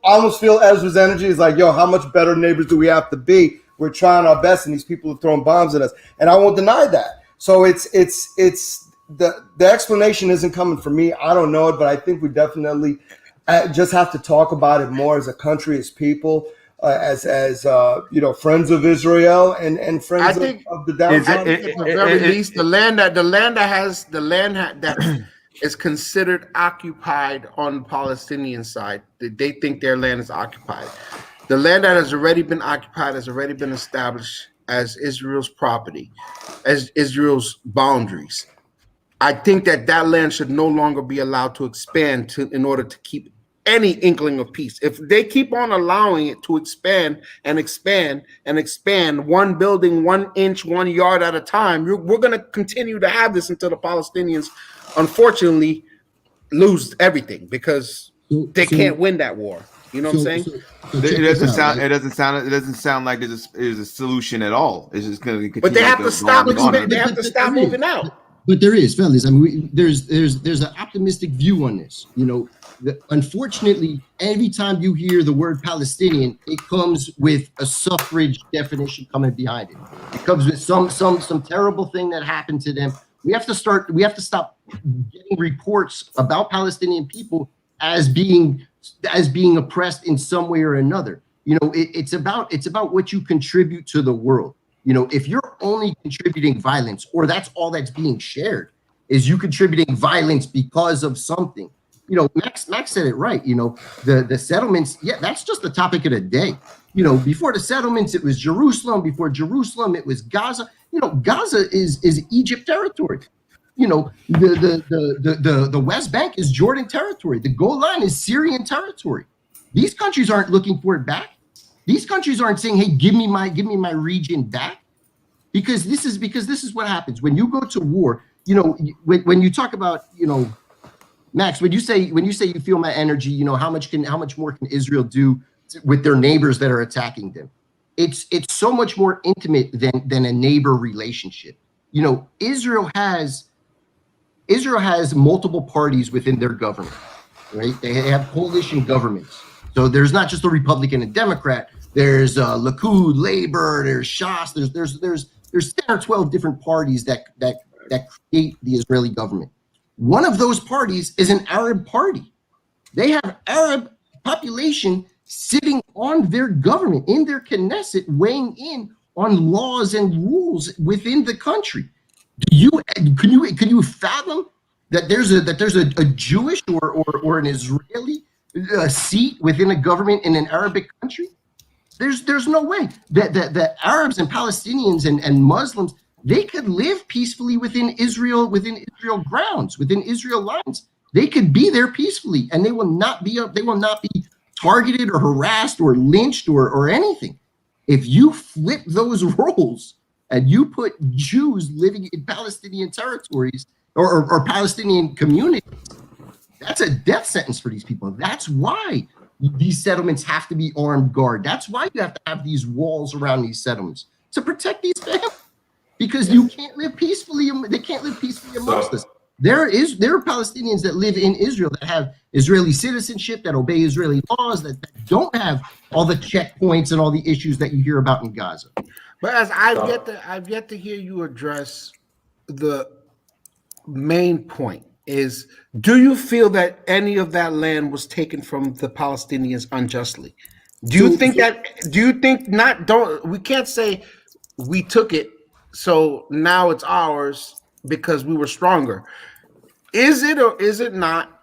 almost feel Ezra's energy is like, yo, how much better neighbors do we have to be? We're trying our best, and these people are throwing bombs at us, and I won't deny that. So it's the explanation isn't coming from me. I don't know it, but I think we definitely just have to talk about it more as a country, as people, as friends of Israel and friends of the downtown. At the very least, the land that is considered occupied on the Palestinian side. They think their land is occupied. The land that has already been occupied has already been established as Israel's property, as Israel's boundaries. I think that land should no longer be allowed to expand in order to keep any inkling of peace. If they keep on allowing it to expand and expand and expand, one building, 1 inch, 1 yard at a time, we're going to continue to have this until the Palestinians, unfortunately, lose everything because they can't win that war. You know what I'm saying? It doesn't sound like there's a solution at all. It's just going to continue. But they have to stop. They have to stop moving out. But there is, fellas. I mean, there's an optimistic view on this. Unfortunately, every time you hear the word Palestinian, it comes with a suffrage definition coming behind it. It comes with some terrible thing that happened to them. We have to stop getting reports about Palestinian people as being oppressed in some way or another. It's about what you contribute to the world. If you're only contributing violence, or that's all that's being shared, is you contributing violence because of something. Max said it right. The settlements, that's just the topic of the day. Before the settlements, it was Jerusalem. Before Jerusalem, it was Gaza. Gaza is Egypt territory. The West Bank is Jordan territory. The Golan is Syrian territory. These countries aren't looking for it back. These countries aren't saying, "Hey, give me my region back," because this is what happens when you go to war. When you talk about, Max, when you say you feel my energy, how much more can Israel do with their neighbors that are attacking them? It's so much more intimate than a neighbor relationship. Israel has multiple parties within their government, right? They have coalition governments. So there's not just a Republican and Democrat. There's Likud, Labor, there's Shas. There's 10 or 12 different parties that create the Israeli government. One of those parties is an Arab party. They have Arab population sitting on their government, in their Knesset, weighing in on laws and rules within the country. Can you fathom that there's a Jewish or an Israeli seat within a government in an Arabic country? There's no way that Arabs and Palestinians and Muslims, they could live peacefully within Israel grounds, within Israel lines. They could be there peacefully, and they will not be targeted or harassed or lynched or anything. If you flip those roles and you put Jews living in Palestinian territories or Palestinian communities, that's a death sentence for these people. That's why these settlements have to be armed guard. That's why you have to have these walls around these settlements to protect these families, because you can't live peacefully. They can't live peacefully amongst us. There are Palestinians that live in Israel that have Israeli citizenship, that obey Israeli laws, that don't have all the checkpoints and all the issues that you hear about in Gaza. But as I've yet to hear you address the main point. Is, do you feel that any of that land was taken from the Palestinians unjustly? We can't say we took it, so now it's ours because we were stronger. Is it or is it not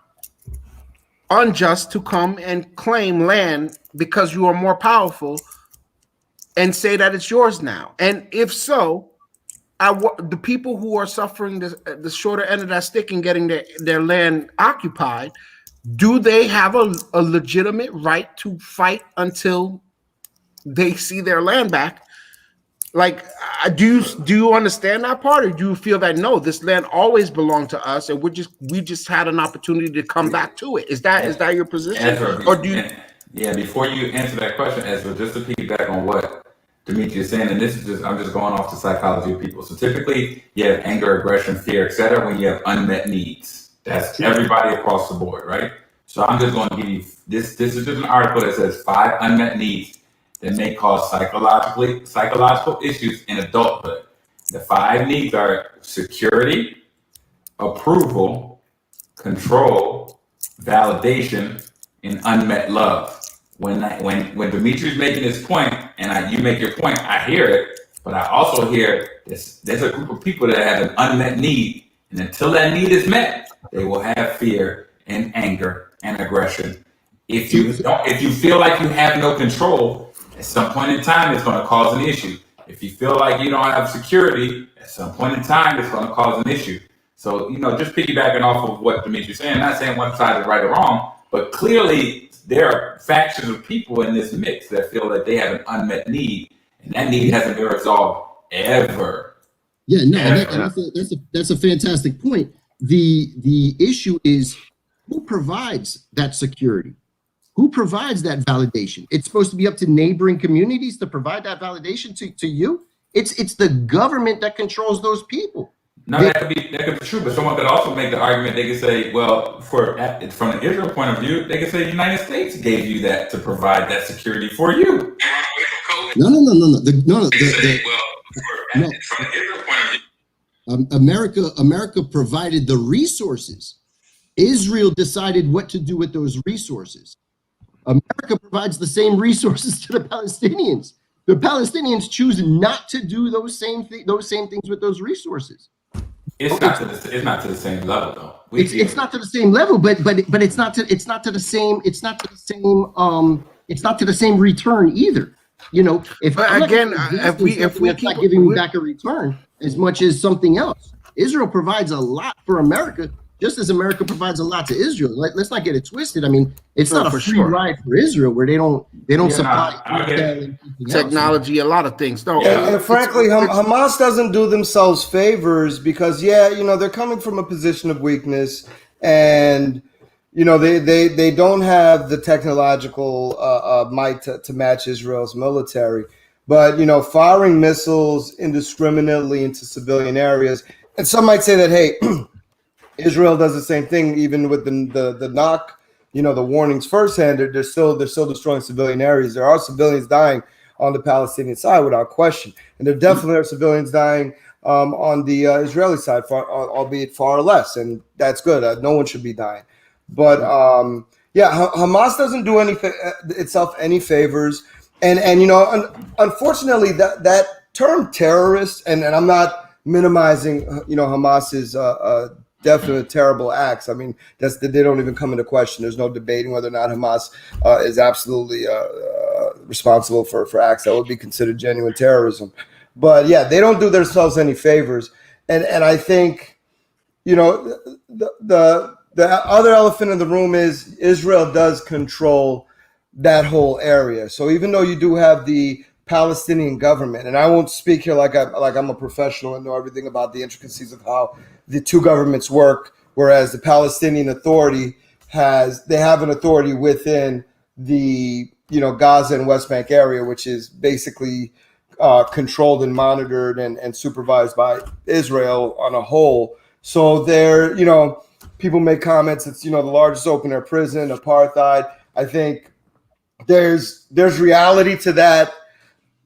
unjust to come and claim land because you are more powerful and say that it's yours now? And if so, the people who are suffering the shorter end of that stick and getting their land occupied, do they have a legitimate right to fight until they see their land back? Like, do you understand that part, or do you feel that no, this land always belonged to us and we just had an opportunity to come back to it? Is that your position? Ezra, or do you? Yeah, before you answer that question, Ezra, just to piggyback on what Dimitri is saying, and this is just, I'm just going off the psychology of people. So typically you have anger, aggression, fear, etc. when you have unmet needs. That's everybody across the board, right? So I'm just going to give you this. This is just an article that says 5 unmet needs that may cause psychological issues in adulthood. The 5 needs are security, approval, control, validation, and unmet love. When Dimitri's making his point, and you make your point, I hear it, but I also hear there's a group of people that have an unmet need, and until that need is met, they will have fear and anger and aggression. If you feel like you have no control, at some point in time, it's going to cause an issue. If you feel like you don't have security, at some point in time, it's going to cause an issue. So, just piggybacking off of what Dimitri's saying, not saying one side is right or wrong, but clearly there are factions of people in this mix that feel that they have an unmet need, and that need hasn't been resolved ever. Yeah, no, that's a fantastic point. The issue is who provides that security? Who provides that validation? It's supposed to be up to neighboring communities to provide that validation to you. It's the government that controls those people. No, that could be true, but someone could also make the argument. They could say, well, from the Israel point of view, they could say the United States gave you that to provide that security for you. No. America provided the resources. Israel decided what to do with those resources. America provides the same resources to the Palestinians. The Palestinians choose not to do those same things with those resources. It's not to the same level though. It's not to the same level, but it's not to the same return either. If we keep not giving back a return as much as something else, Israel provides a lot for America, just as America provides a lot to Israel. Let's not get it twisted. I mean, it's not a free ride for Israel where they don't supply technology, a lot of things. And frankly, Hamas doesn't do themselves favors because, they're coming from a position of weakness, and they don't have the technological might to match Israel's military. But firing missiles indiscriminately into civilian areas, and some might say that, hey. Israel does the same thing, even with the knock, the warnings firsthand. They're still destroying civilian areas. There are civilians dying on the Palestinian side without question, and there definitely are civilians dying on the Israeli side, albeit far less, and that's good. No one should be dying, but Hamas doesn't do itself any favors, and unfortunately that term terrorist, and I'm not minimizing Hamas's definite terrible acts. I mean, they don't even come into question. There's no debating whether or not Hamas is absolutely responsible for acts that would be considered genuine terrorism. But they don't do themselves any favors. And I think, the other elephant in the room is Israel does control that whole area. So even though you do have the Palestinian government, and I won't speak here like I'm a professional and know everything about the intricacies of how the two governments work, whereas the Palestinian Authority have an authority within the Gaza and West Bank area, which is basically controlled and monitored and supervised by Israel on a whole. So there, people make comments. It's the largest open air prison, apartheid. I think there's reality to that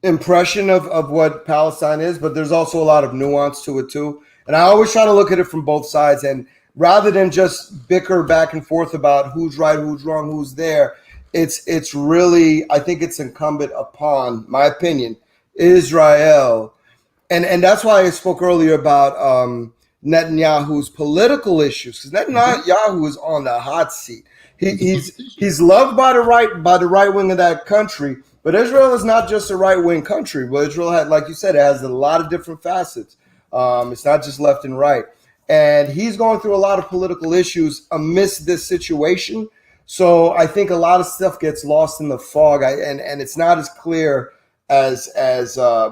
impression of what Palestine is, but there's also a lot of nuance to it too. And I always try to look at it from both sides, and rather than just bicker back and forth about who's right, who's wrong, who's there, it's really, I think it's incumbent upon, my opinion, Israel. And that's why I spoke earlier about Netanyahu's political issues, because Netanyahu is on the hot seat. He's loved by the right wing of that country, but Israel is not just a right wing country. Well, Israel had, like you said, it has a lot of different facets. It's not just left and right. And he's going through a lot of political issues amidst this situation. So I think a lot of stuff gets lost in the fog, and it's not as clear as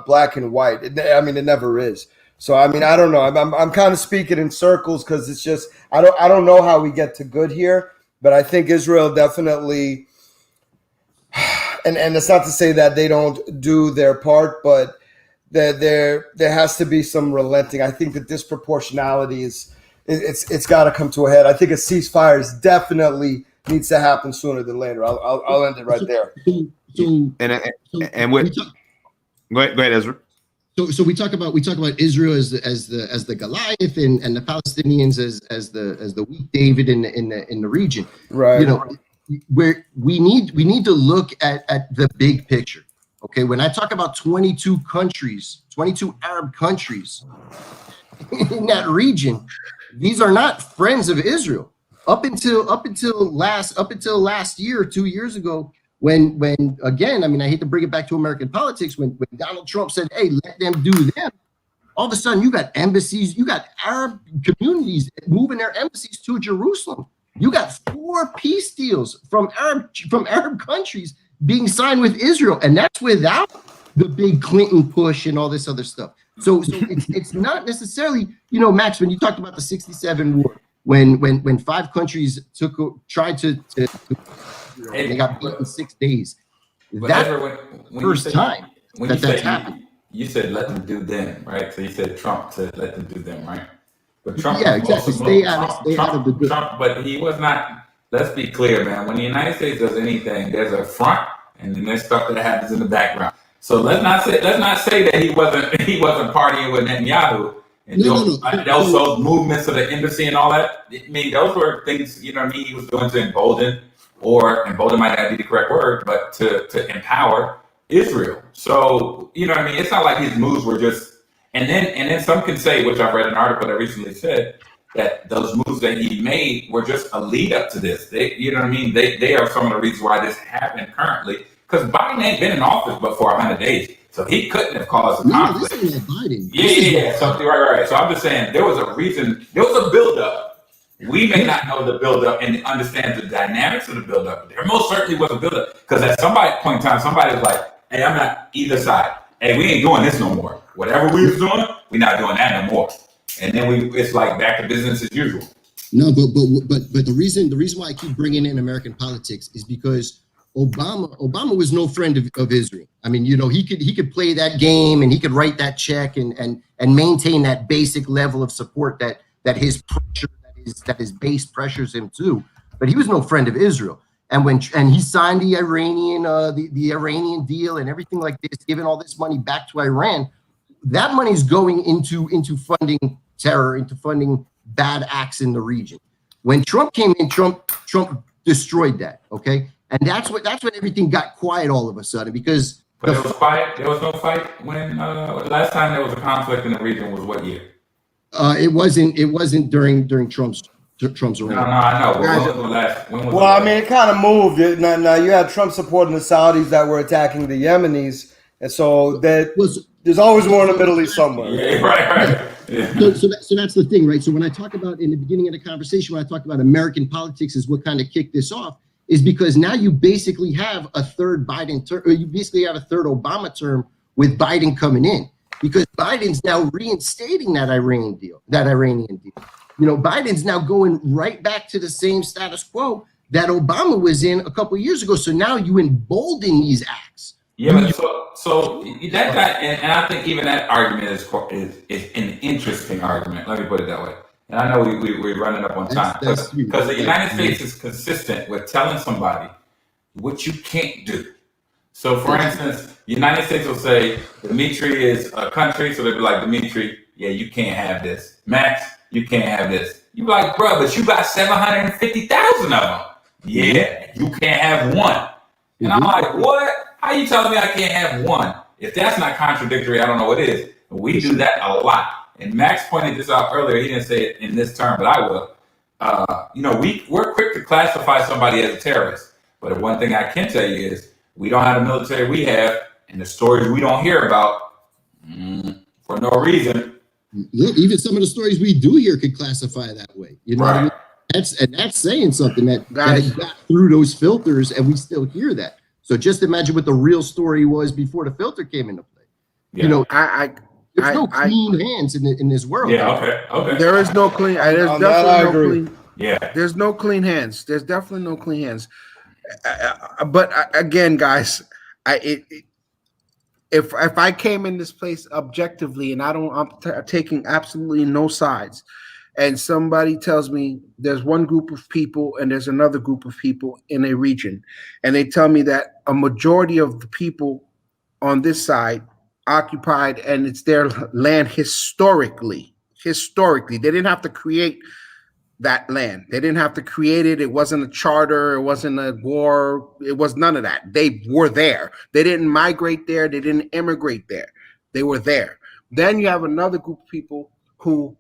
black and white. It never is. So I don't know. I'm kind of speaking in circles because it's just I don't know how we get to good here. But I think Israel definitely and it's not to say that they don't do their part, but there has to be some relenting. I think the disproportionality it's got to come to a head. I think a ceasefire is definitely needs to happen sooner than later. I'll end it right there. And with go ahead, Ezra. So we talk about Israel as the Goliath and the Palestinians as the weak David in the region. Right. You know, where we need to look at the big picture. Okay, when I talk about 22 Arab countries in that region, these are not friends of Israel. Up until last year, 2 years ago, when again, I mean, I hate to bring it back to American politics, when Donald Trump said, "Hey, let them do them," all of a sudden you got embassies, you got Arab communities moving their embassies to Jerusalem. You got 4 peace deals from Arab countries being signed with Israel, and that's without the big Clinton push and all this other stuff. So it's not necessarily, you know, Max, when you talked about the '67 war, when 5 countries tried to they got beat in 6 days. That when first time that's happened. You said let them do them, right? So you said Trump said let them do them, right? But Trump, yeah, exactly. Stay out of the good. Trump, but he was not. Let's be clear, man. When the United States does anything, there's a front, and then there's stuff that happens in the background. So let's not say that he wasn't partying with Netanyahu and those movements of the embassy and all that. I mean, those were things, you know what I mean, he was doing to embolden might not be the correct word, but to empower Israel. So, you know what I mean, it's not like his moves were just and then some can say, which I've read an article that recently said, that those moves that he made were just a lead up to this. They, you know what I mean? They are some of the reasons why this happened currently. Because Biden ain't been in office but for 100 days, so he couldn't have caused a conflict. This is Biden. Yeah. Something right. So I'm just saying there was a reason. There was a buildup. We may not know the buildup and understand the dynamics of the buildup. There most certainly was a buildup because at some point in time, somebody was like, "Hey, I'm not either side. Hey, we ain't doing this no more. Whatever we was doing, we're not doing that no more." And then it's like back to business as usual. No, but the reason why I keep bringing in American politics is because Obama was no friend of Israel. I mean, you know, he could play that game and he could write that check and maintain that basic level of support that his pressure that his base pressures him to. But he was no friend of Israel. And he signed the Iranian deal and everything like this, giving all this money back to Iran, that money is going into funding terror, into funding bad acts in the region. When Trump came in, Trump destroyed that. Okay, and that's when everything got quiet all of a sudden because. But it was quiet. There was no fight when last time there was a conflict in the region was what year? It wasn't during Trump's reign. No, I know. When was I mean, it kind of moved. Now you had Trump supporting the Saudis that were attacking the Yemenis, and so there's always war in the Middle East somewhere. Yeah, right. Yeah. So that's the thing, right? So when I talk about in the beginning of the conversation, when I talk about American politics is what kind of kicked this off, is because now you basically have a third Biden term, or you basically have a third Obama term with Biden coming in, because Biden's now reinstating that Iranian deal. You know, Biden's now going right back to the same status quo that Obama was in a couple of years ago. So now you embolden these acts. Yeah, but so that guy, and I think even that argument is an interesting argument. Let me put it that way. And I know we're running up on time because the United States is consistent with telling somebody what you can't do. So, for instance, the United States will say Dimitri is a country, so they'll be like, Dimitri, yeah, you can't have this. Max, you can't have this. You be like, bro, but you got 750,000 of them. Yeah, you can't have one. And I'm like, what? How you telling me I can't have one? If that's not contradictory, I don't know what is. We do that a lot. And Max pointed this out earlier. He didn't say it in this term, but I will. You know, we're quick to classify somebody as a terrorist. But one thing I can tell you is we don't have the military we have, and the stories we don't hear about for no reason. Look, even some of the stories we do hear could classify that way. You know what I mean? That's saying something that got through those filters, and we still hear that. So just imagine what the real story was before the filter came into play. Yeah. You know, there's no clean hands in this world. Yeah, okay. There is no clean. There's definitely no clean. Yeah. There's no clean hands. There's definitely no clean hands. But again, guys, if I came in this place objectively and I'm taking absolutely no sides, and somebody tells me there's one group of people and there's another group of people in a region, and they tell me that a majority of the people on this side occupied and it's their land historically, they didn't have to create that land. They didn't have to create it. It wasn't a charter. It wasn't a war. It was none of that. They were there. They didn't migrate there. They didn't immigrate there. They were there. Then you have another group of people who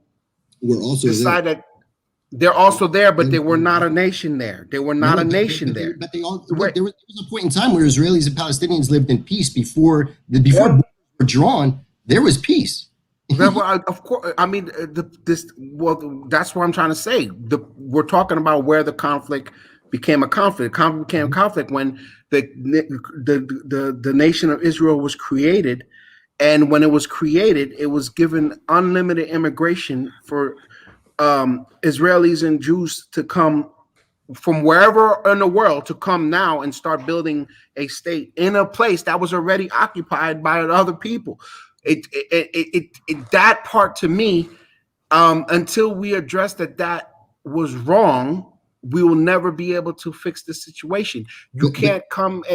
We're also decide that they're also there, but they were not a nation there. They were not a nation there. But they all. There was a point in time where Israelis and Palestinians lived in peace before borders were drawn. There was peace. Of course, I mean that's what I'm trying to say. We're talking about where the conflict became a conflict. Conflict became a conflict when the nation of Israel was created, and when it was created, it was given unlimited immigration for Israelis and Jews to come from wherever in the world to come now and start building a state in a place that was already occupied by other people. That part to me, until we address that was wrong, we will never be able to fix the situation. You can't come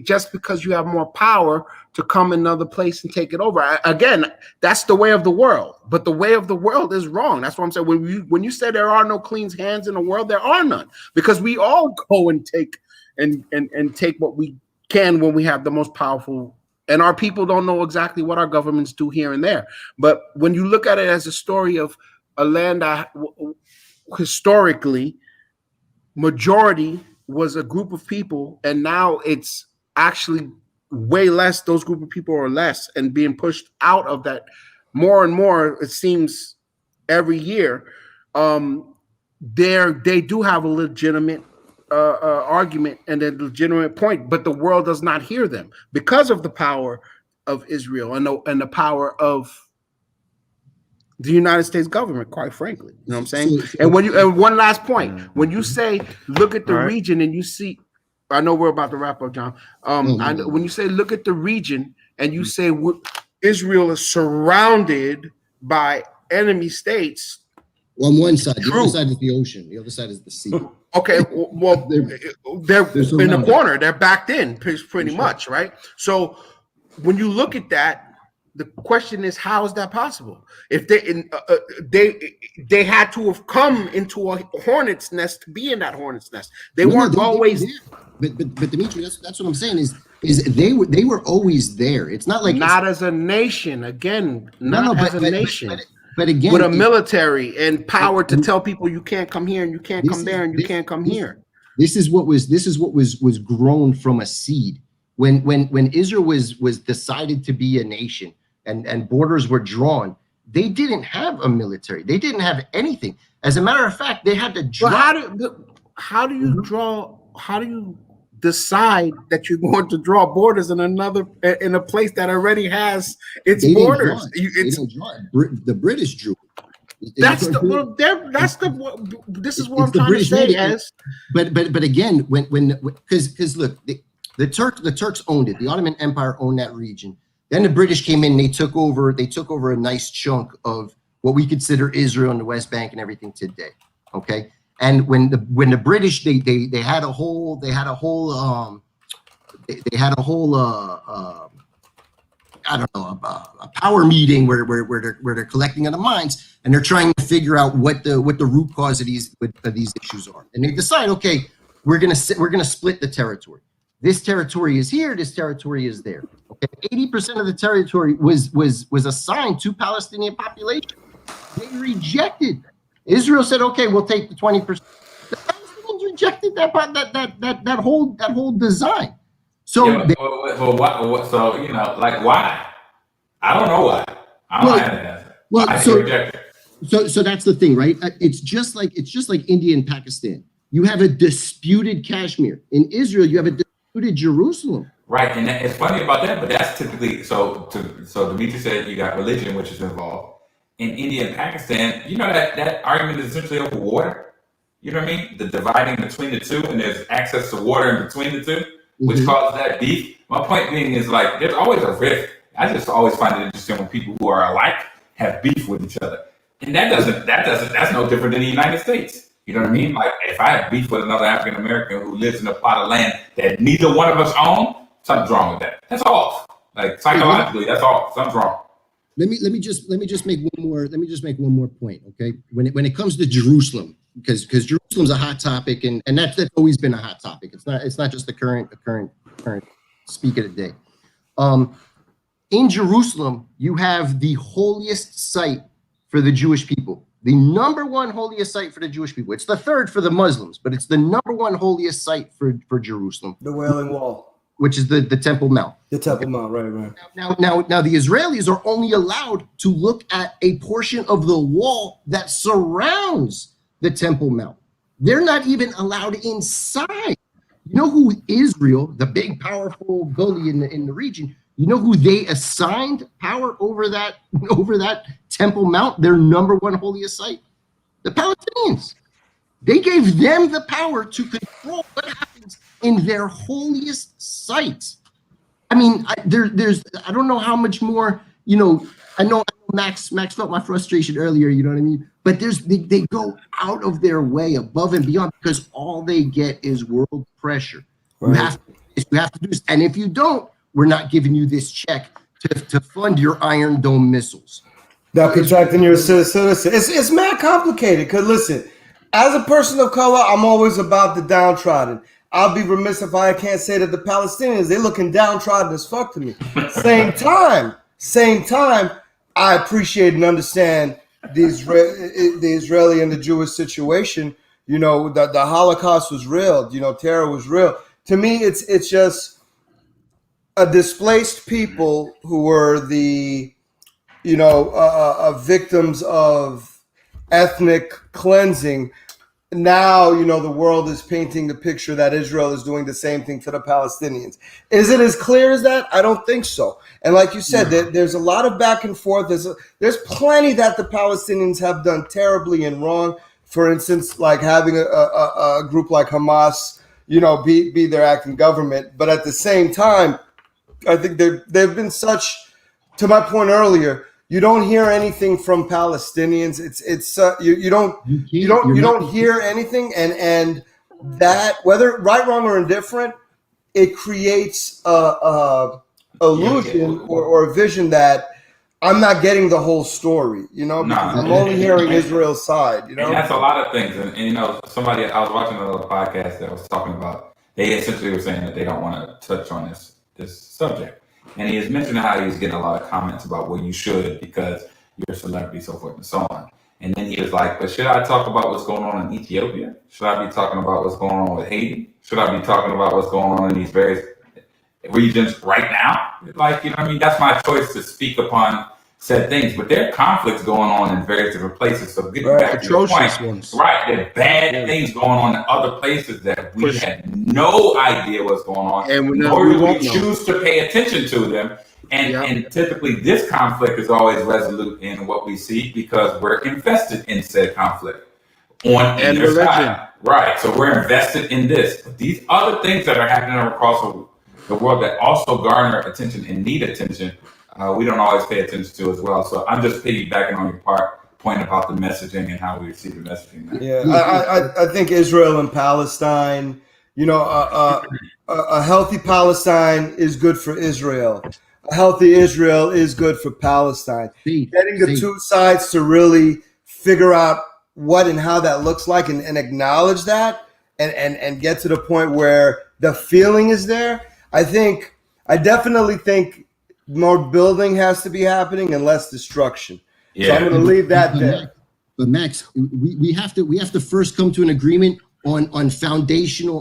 just because you have more power to come another place and take it over. Again, that's the way of the world, but the way of the world is wrong. That's what I'm saying. When you say there are no clean hands in the world, there are none, because we all go and take and take what we can when we have the most powerful. And our people don't know exactly what our governments do here and there. But when you look at it as a story of a land that historically majority was a group of people, and now it's actually way less. Those group of people are less and being pushed out of that more and more, it seems, every year. They do have a legitimate argument and a legitimate point, but the world does not hear them because of the power of Israel and the power of the United States government, quite frankly. You know what I'm saying? And one last point, when you say look at the region and you see, I know we're about to wrap up, John. When you say look at the region and you say Israel is surrounded by enemy states. On one side, the other side is the ocean. The other side is the sea. Okay, well, they're in the corner. They're backed in, pretty much, right? So when you look at that, the question is, how is that possible? If they had to have come into a hornet's nest to be in that hornet's nest. They weren't always. But Dimitri, that's what I'm saying is they were always there. It's not like not as a nation. Again, not as a nation. But again, with a military and power to tell people you can't come here and you can't come there and you can't come here. This is what was grown from a seed. When Israel was decided to be a nation and borders were drawn, they didn't have a military. They didn't have anything. As a matter of fact, they had to draw. How do you decide that you're going to draw borders in a place that already has its borders? The British drew. This is what I'm trying to say. But again, because look, the Turks owned it. The Ottoman Empire owned that region. Then the British came in. They took over a nice chunk of what we consider Israel and the West Bank and everything today. Okay. And when the British they had a whole I don't know, a power meeting where they're collecting on the mines and they're trying to figure out what the root cause of these issues are. And they decide, okay, we're gonna split the territory. This territory is here. This territory is there. Okay, 80% of the territory was assigned to Palestinian population. They rejected. Israel said, "Okay, we'll take the 20%." The Palestinians rejected that whole design. So, so why? I don't know why. I don't have an answer. So that's the thing, right? It's just like India and Pakistan. You have a disputed Kashmir. In Israel, you have a disputed Jerusalem. Right, and it's funny about that, but that's typically so. Dimitri said you got religion, which is involved. In India and Pakistan, you know that argument is essentially over water. You know what I mean? The dividing between the two, and there's access to water in between the two, which causes that beef. My point being is like there's always a rift. I just always find it interesting when people who are alike have beef with each other, and that's no different than the United States. You know what I mean? Like if I have beef with another African American who lives in a plot of land that neither one of us own, something's wrong with that. That's all. Like psychologically, that's all. Something's wrong. Let me just make one more point, okay? When it comes to Jerusalem, because Jerusalem's a hot topic, and that's always been a hot topic. It's not just the current speak of the day. In Jerusalem, you have the holiest site for the Jewish people. The number one holiest site for the Jewish people. It's the third for the Muslims, but it's the number one holiest site for Jerusalem. The Wailing Wall. Which is the Temple Mount. The Temple Mount, right. Now the Israelis are only allowed to look at a portion of the wall that surrounds the Temple Mount. They're not even allowed inside. You know who Israel, the big powerful bully in the region, you know who they assigned power over that Temple Mount, their number one holiest site? The Palestinians. They gave them the power to control what happens in their holiest sites. I mean, I don't know how much more, I know Max felt my frustration earlier, you know what I mean? But they go out of their way above and beyond because all they get is world pressure. Right. You have to do this. And if you don't, we're not giving you this check to fund your Iron Dome missiles. That protecting your citizens. It's mad complicated because listen, as a person of color, I'm always about the downtrodden. I'll be remiss if I can't say that the Palestinians, they're looking downtrodden as fuck to me. Same time, I appreciate and understand the Israeli and the Jewish situation. The Holocaust was real. Terror was real. To me, it's just a displaced people who were the, victims of ethnic cleansing. Now, the world is painting the picture that Israel is doing the same thing to the Palestinians. Is it as clear as that? I don't think so. And like you said, there's a lot of back and forth. There's plenty that the Palestinians have done terribly and wrong. For instance, like having a group like Hamas, be their acting government. But at the same time, I think they've been such, to my point earlier, you don't hear anything from Palestinians. You don't hear anything, and that, whether right, wrong, or indifferent, it creates a illusion or a vision that I'm not getting the whole story. I'm only hearing Israel's side. And that's a lot of things. And somebody, I was watching another podcast that was talking about. They essentially were saying that they don't want to touch on this subject. And he has mentioned how he was getting a lot of comments about, well, you should because you're a celebrity, so forth and so on. And then he was like, but should I talk about what's going on in Ethiopia? Should I be talking about what's going on with Haiti? Should I be talking about what's going on in these various regions right now? Like, that's my choice to speak upon said things. But there are conflicts going on in various different places. So getting back to your point, right, there are bad things going on in other places that we had no idea what's going on, and nor do we choose to pay attention to them. And typically this conflict is always resolute in what we see because we're invested in said conflict on either side. Right, so we're invested in this. But these other things that are happening across the world that also garner attention and need attention, we don't always pay attention to as well. So I'm just piggybacking on your point about the messaging and how we receive the messaging. Yeah, I think Israel and Palestine, a healthy Palestine is good for Israel. A healthy Israel is good for Palestine. Getting the two sides to really figure out what and how that looks like and acknowledge that and get to the point where the feeling is there. I definitely think more building has to be happening and less destruction. Yeah. So I'm going to leave that there. But Max, we have to first come to an agreement on foundational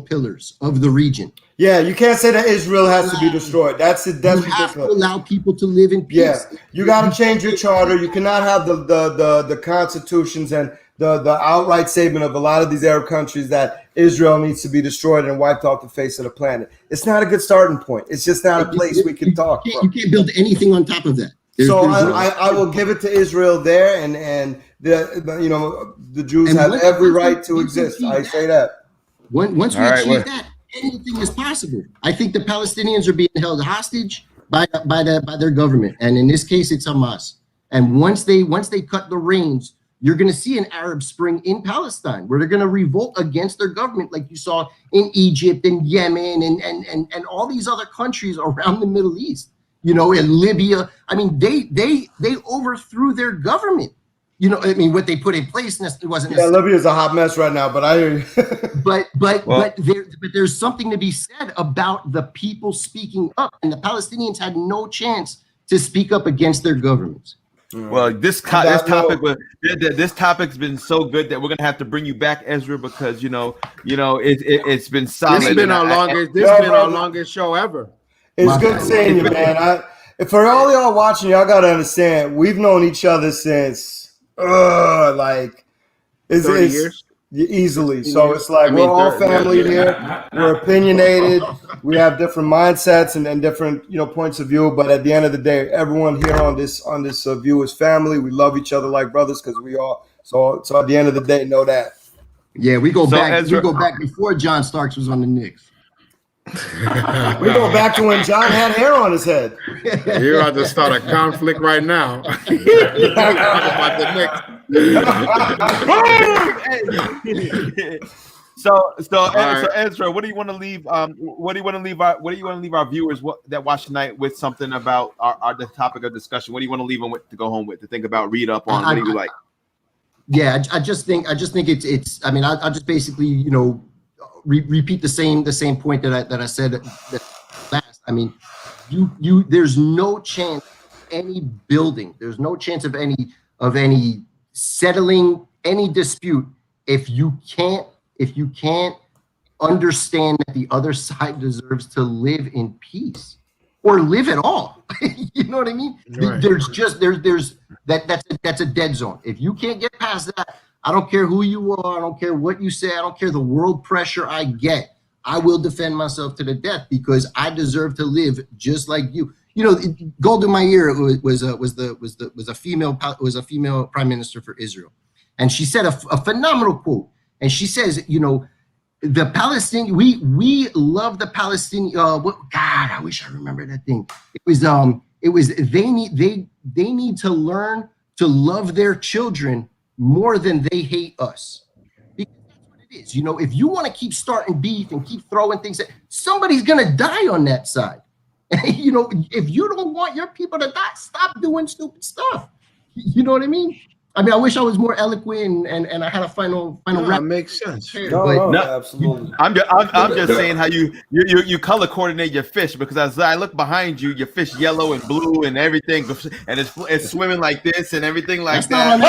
pillars of the region. Yeah, you can't say that Israel has to be destroyed. That's ridiculous. You have to allow people to live in peace. Yeah, you got to change your charter. You cannot have the constitutions and the outright statement of a lot of these Arab countries that Israel needs to be destroyed and wiped off the face of the planet. It's not a good starting point. It's just not a place we can talk from. You can't build anything on top of that. I will give it to Israel there, and the Jews have every right to exist. I say that. Once we achieve that, anything is possible. I think the Palestinians are being held hostage by their government, and in this case, it's Hamas. And once they cut the reins, you're going to see an Arab Spring in Palestine, where they're going to revolt against their government, like you saw in Egypt and Yemen and all these other countries around the Middle East. You know, in Libya. I mean, they overthrew their government. You know, I mean, what they put in place wasn't. Yeah, Libya's a hot mess right now, but I hear you. but there's something to be said about the people speaking up, and the Palestinians had no chance to speak up against their governments. Well, this topic's been so good that we're gonna have to bring you back, Ezra, because it's been solid. This has been our longest show ever. It's good seeing you, man. For all y'all watching, y'all gotta understand, we've known each other since 30 years. Easily. So it's like we're all family here. We're opinionated. We have different mindsets and different points of view. But at the end of the day, everyone here on this view is family. We love each other like brothers because we are. So at the end of the day, know that. Yeah, we go back. Ezra, we go back before John Starks was on the Knicks. We go back to when John had hair on his head. You're about to start a conflict right now. About the Knicks. So Ezra, what do you want to leave? What do you want to leave our viewers that watch tonight with something about the topic of discussion? What do you want to leave them with to go home with, to think about, read up on? What do you like? Yeah, I just think it's. I mean, I'll just basically repeat the same point that I said last. I mean, there's no chance of any building. There's no chance of any settling any dispute if you can't understand that the other side deserves to live in peace or live at all. You know what I mean? Right. That's a dead zone. If you can't get past that, I don't care who you are, I don't care what you say, I don't care the world pressure I get, I will defend myself to the death because I deserve to live just like you. You know, Golda Meir was a female prime minister for Israel, and she said a phenomenal quote. And she says, the Palestinian, we love the Palestinian. God, I wish I remember that thing. It was they need to learn to love their children more than they hate us. Because that's what it is. If you want to keep starting beef and keep throwing things, somebody's gonna die on that side. If you don't want your people to die, stop doing stupid stuff. You know what I mean? I mean, I wish I was more eloquent and I had a final That makes sense. No, absolutely. I'm just saying how you color coordinate your fish, because as I look behind you, your fish yellow and blue and everything, and it's swimming like this and everything like that.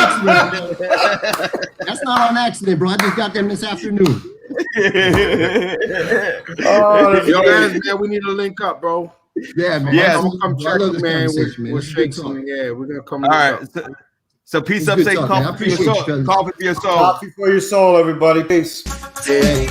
That's not on accident, bro. I just got them this afternoon. We need to link up, bro. Yeah, man. Yeah, I'm come check you, man. We'll shake some. Yeah, we're gonna come. All right. So peace up, say coffee for your soul. Coffee for your soul. Coffee for your soul, everybody. Peace. Yeah.